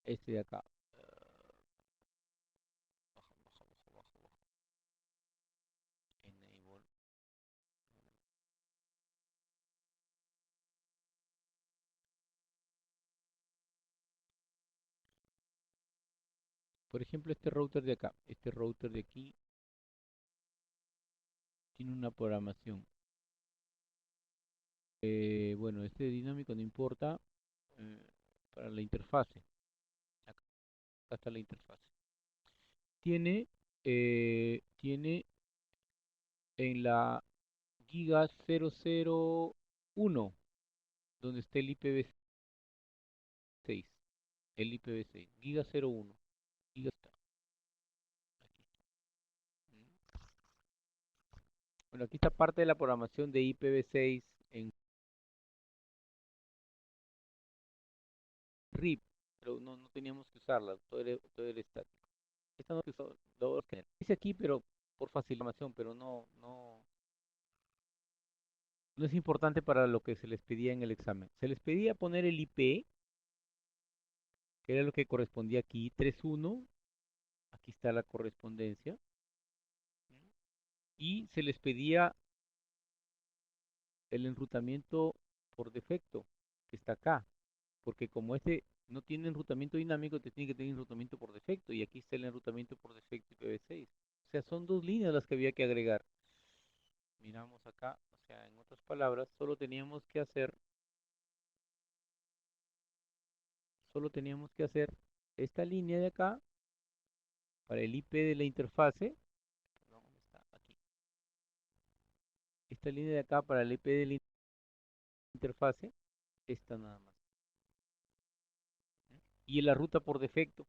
[SPEAKER 1] este de acá. Bajo. Enable. Por ejemplo, este router de acá, este router de aquí, tiene una programación. Bueno, este dinámico no importa eh, para la interfase. Acá está la interfase. Tiene en la Giga 001, donde está el IPv6. El IPv6, Giga 01. Giga está. Aquí está. Bueno, aquí está parte de la programación de IPv6 en RIP, pero no teníamos que usarla, todo era estático. Esta no se usó, dice aquí, pero por facilitación, pero no es importante para lo que se les pedía en el examen. Se les pedía poner el IP, que era lo que correspondía aquí, 3.1, aquí está la correspondencia, y se les pedía el enrutamiento por defecto, que está acá, porque como este no tiene enrutamiento dinámico, te tiene que tener enrutamiento por defecto, y aquí está el enrutamiento por defecto IPv6. O sea, son dos líneas las que había que agregar. Miramos acá, o sea, en otras palabras, solo teníamos que hacer esta línea de acá para el IP de la interfase. Perdón, ¿dónde está? Aquí. Esta línea de acá para el IP de la interfase, esta nada más. Y la ruta por defecto,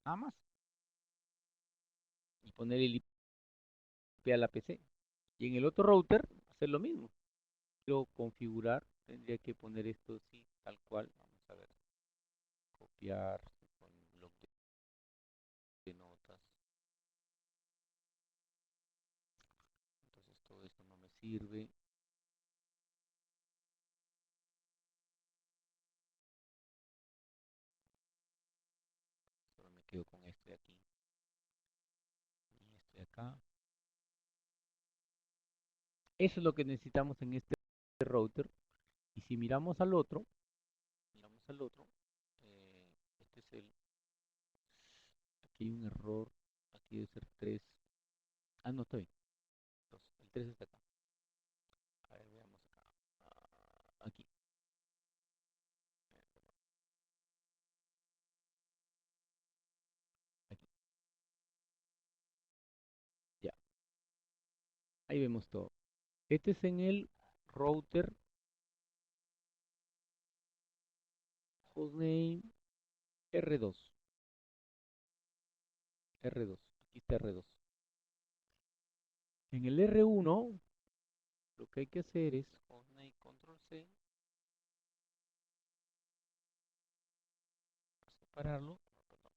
[SPEAKER 1] nada más. Y poner el IP a la PC. Y en el otro router, hacer lo mismo. Quiero configurar, tendría que poner esto así, tal cual. Vamos a ver, copiar con bloc de notas. Entonces todo esto no me sirve. Solo me quedo con este de aquí y este de acá. Eso es lo que necesitamos en este router. Y si miramos al otro, este es aquí hay un error, aquí debe ser 3. Ah, no, está bien. El 3 está acá. A ver, veamos acá. Aquí. Aquí. Ya. Ahí vemos todo. Este es en el router hostname R2. R2. Aquí está R2. En el R1, lo que hay que hacer es hostname control C, separarlo, perdón,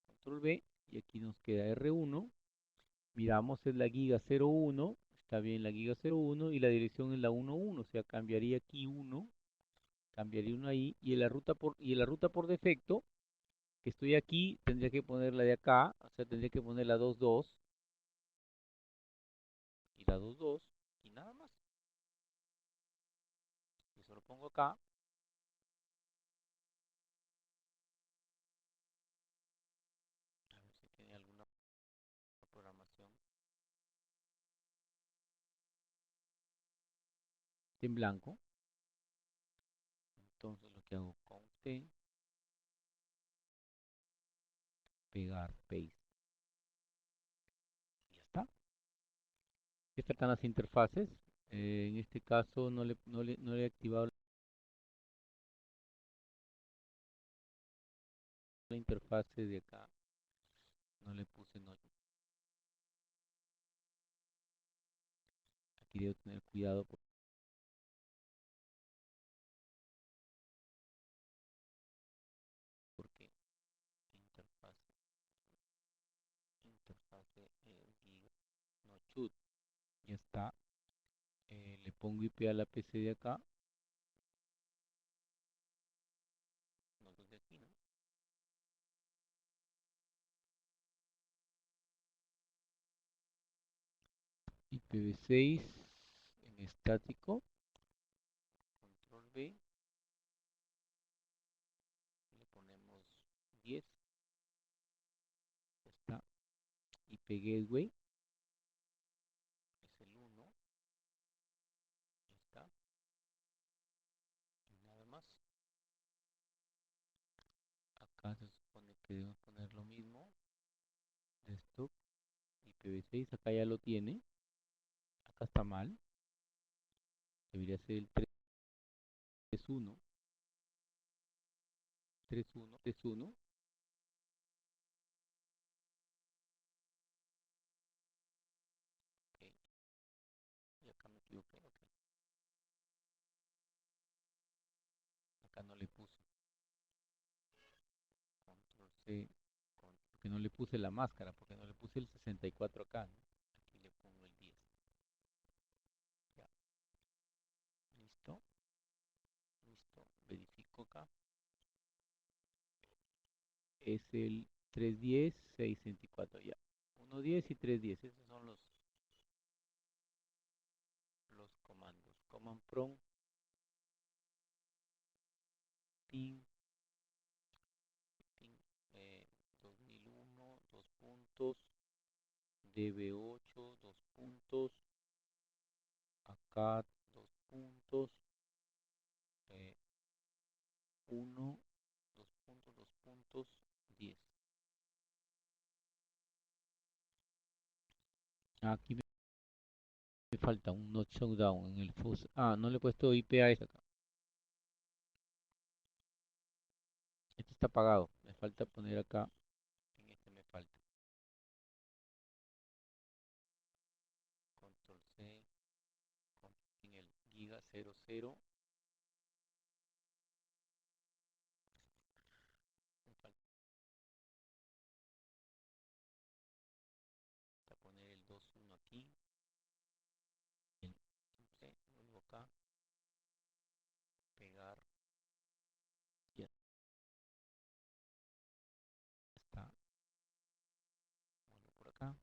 [SPEAKER 1] control B, y aquí nos queda R1. Miramos es la giga 01, está bien la giga 01 y la dirección es la 11, o sea, cambiaría aquí 1, cambiaría 1 ahí, y la ruta por defecto, que estoy aquí, tendría que poner la de acá, o sea, tendría que poner la 22 y la 22 y nada más. Eso lo pongo acá, a ver si tiene alguna programación. En blanco, entonces lo que hago con T, pegar, paste, y ya está. Estas están las interfaces. En este caso no le he activado la interfase de acá. No le puse no. Aquí debo tener cuidado porque interfase, giga, no chut, ya está. Le pongo IP a la PC de acá, no los de aquí, ¿no? IPv6 en estático, control B, le ponemos 10, ya está. IP gateway es el 1, ya está. Y nada más. Acá se supone que debemos poner lo mismo. Desktop, IPv6, acá ya lo tiene. Acá está mal. Debería ser el 3.1, 3.1, 3.1. Ok, y acá me equivoqué. Ok, acá no le puse. Control C, porque no le puse la máscara, porque no le puse el 64 acá, ¿no? Aquí le pongo el 10. Ya, listo, listo. Verifico acá. Es el 310, 664 ya. 110 y 310, esos son los comandos. Command prompt, ping, ping, 2001, dos puntos, DB8, dos puntos, acá, dos puntos, 1, dos puntos, 10. Aquí me falta un node showdown en el FUS. Ah, no le he puesto IP a esta acá. Este está apagado. Me falta poner acá. En este me falta. Control C. En el giga 00. Me falta poner el 2.1 aquí. El C. Vuelvo acá. Pegar. Ya está. Vuelvo por acá.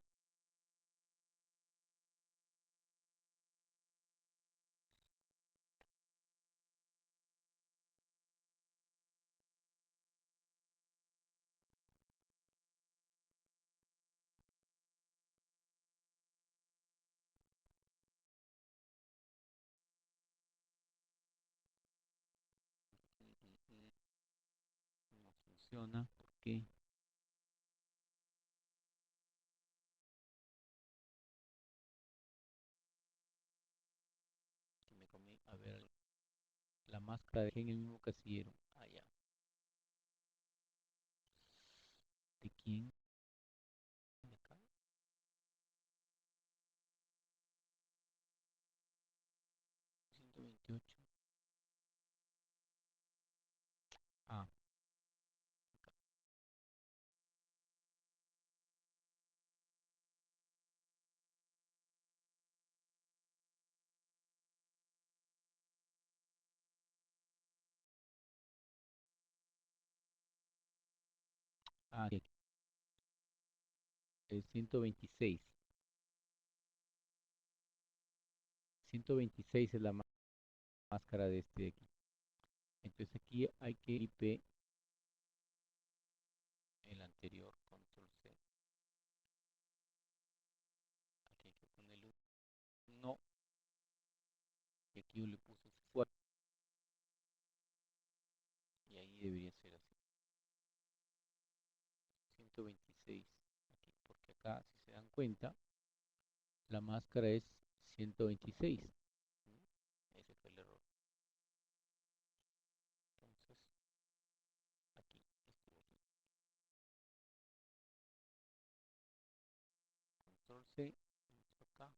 [SPEAKER 1] No funciona. ¿Por qué? Que me comí. A ver. La máscara dejé en el mismo casillero. Allá. ¿De quién? ¿De acá? 128. Ah, aquí. El 126. 126 es la máscara de este de aquí. Entonces aquí hay que IP el anterior, control C. Aquí hay que ponerle un no. Y aquí yo le puse fuera. Y ahí debería ser así. 126. Aquí, porque acá, si se dan cuenta, la máscara es 126. Ese fue el error. Entonces, aquí, estuvo aquí. Control C, acá.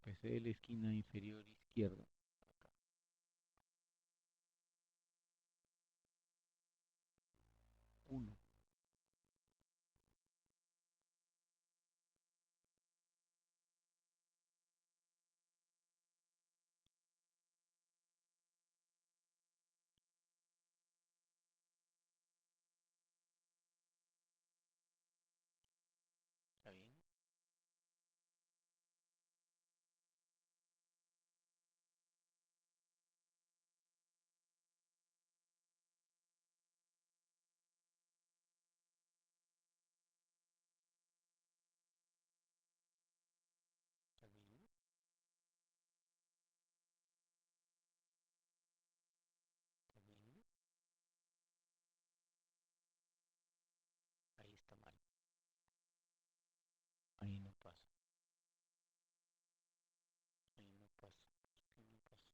[SPEAKER 1] PC de la esquina inferior izquierda. Acá. Uno. ¿Está bien? ¿Está bien? ¿Está bien? Ahí está mal. Ahí no pasa. Ahí no pasa. Ahí no pasa.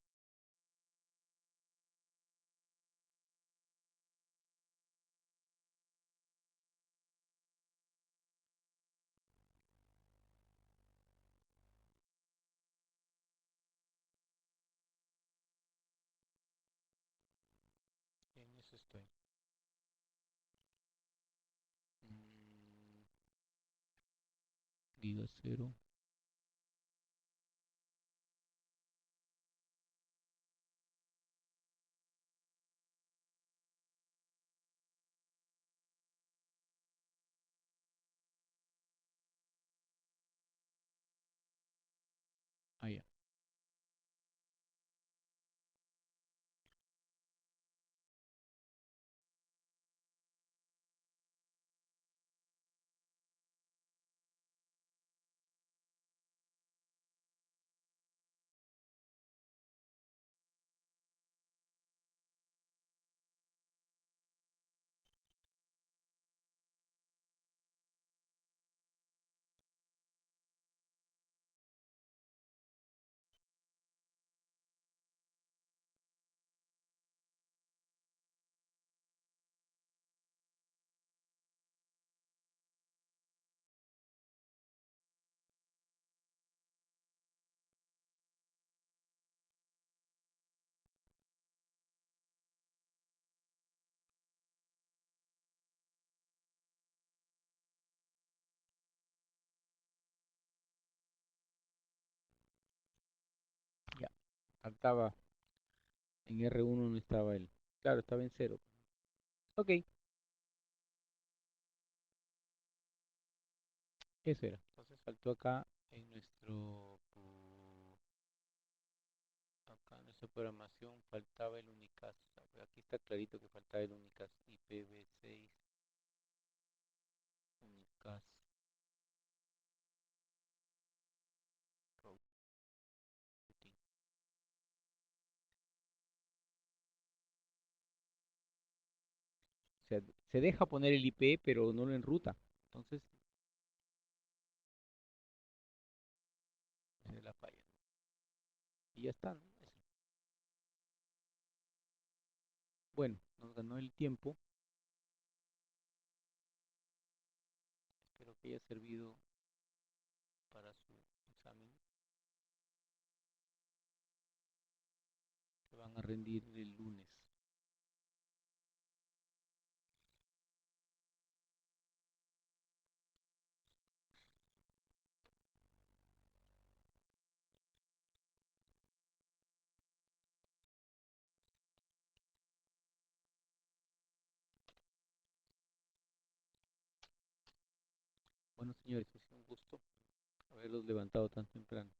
[SPEAKER 1] En eso estoy. Mm, Giga cero. Ah, ya. Ya. Faltaba. En R1 no estaba él. Claro, estaba en cero. Ok, eso era. Entonces faltó acá en acá en nuestra programación faltaba el unicast. A ver, aquí está clarito que faltaba el unicast IPv6 unicast routing. O sea, se deja poner el IP, pero no lo enruta. Entonces, esa es la falla. Y ya está, ¿no? Bueno, nos ganó el tiempo. Espero que haya servido para su examen. Se van a rendir el lunes. Bueno, señores, ha sido un gusto haberlos levantado tan temprano.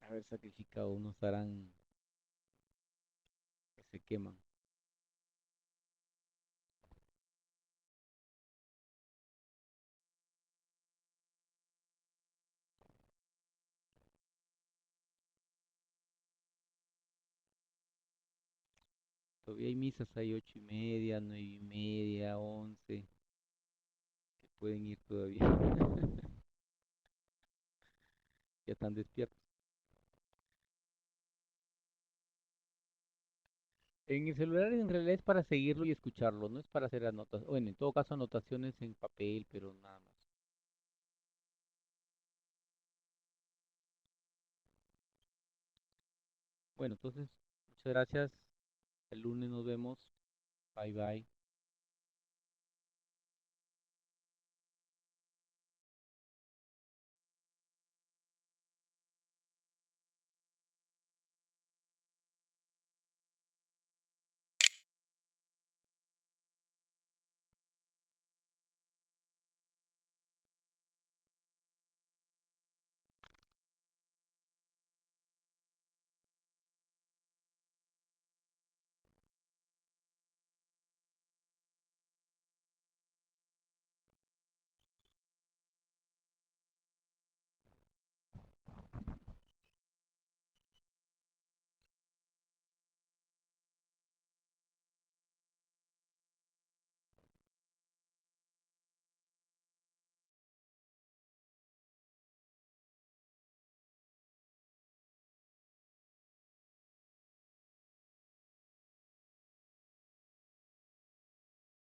[SPEAKER 1] Haber sacrificado unos harán que se queman. Todavía hay misas ahí 8:30, 9:30, 11, que pueden ir todavía. Ya están despiertos. En el celular en realidad es para seguirlo y escucharlo, no es para hacer anotaciones. Bueno, en todo caso anotaciones en papel, pero nada más. Bueno, entonces, muchas gracias. El lunes nos vemos. Bye bye.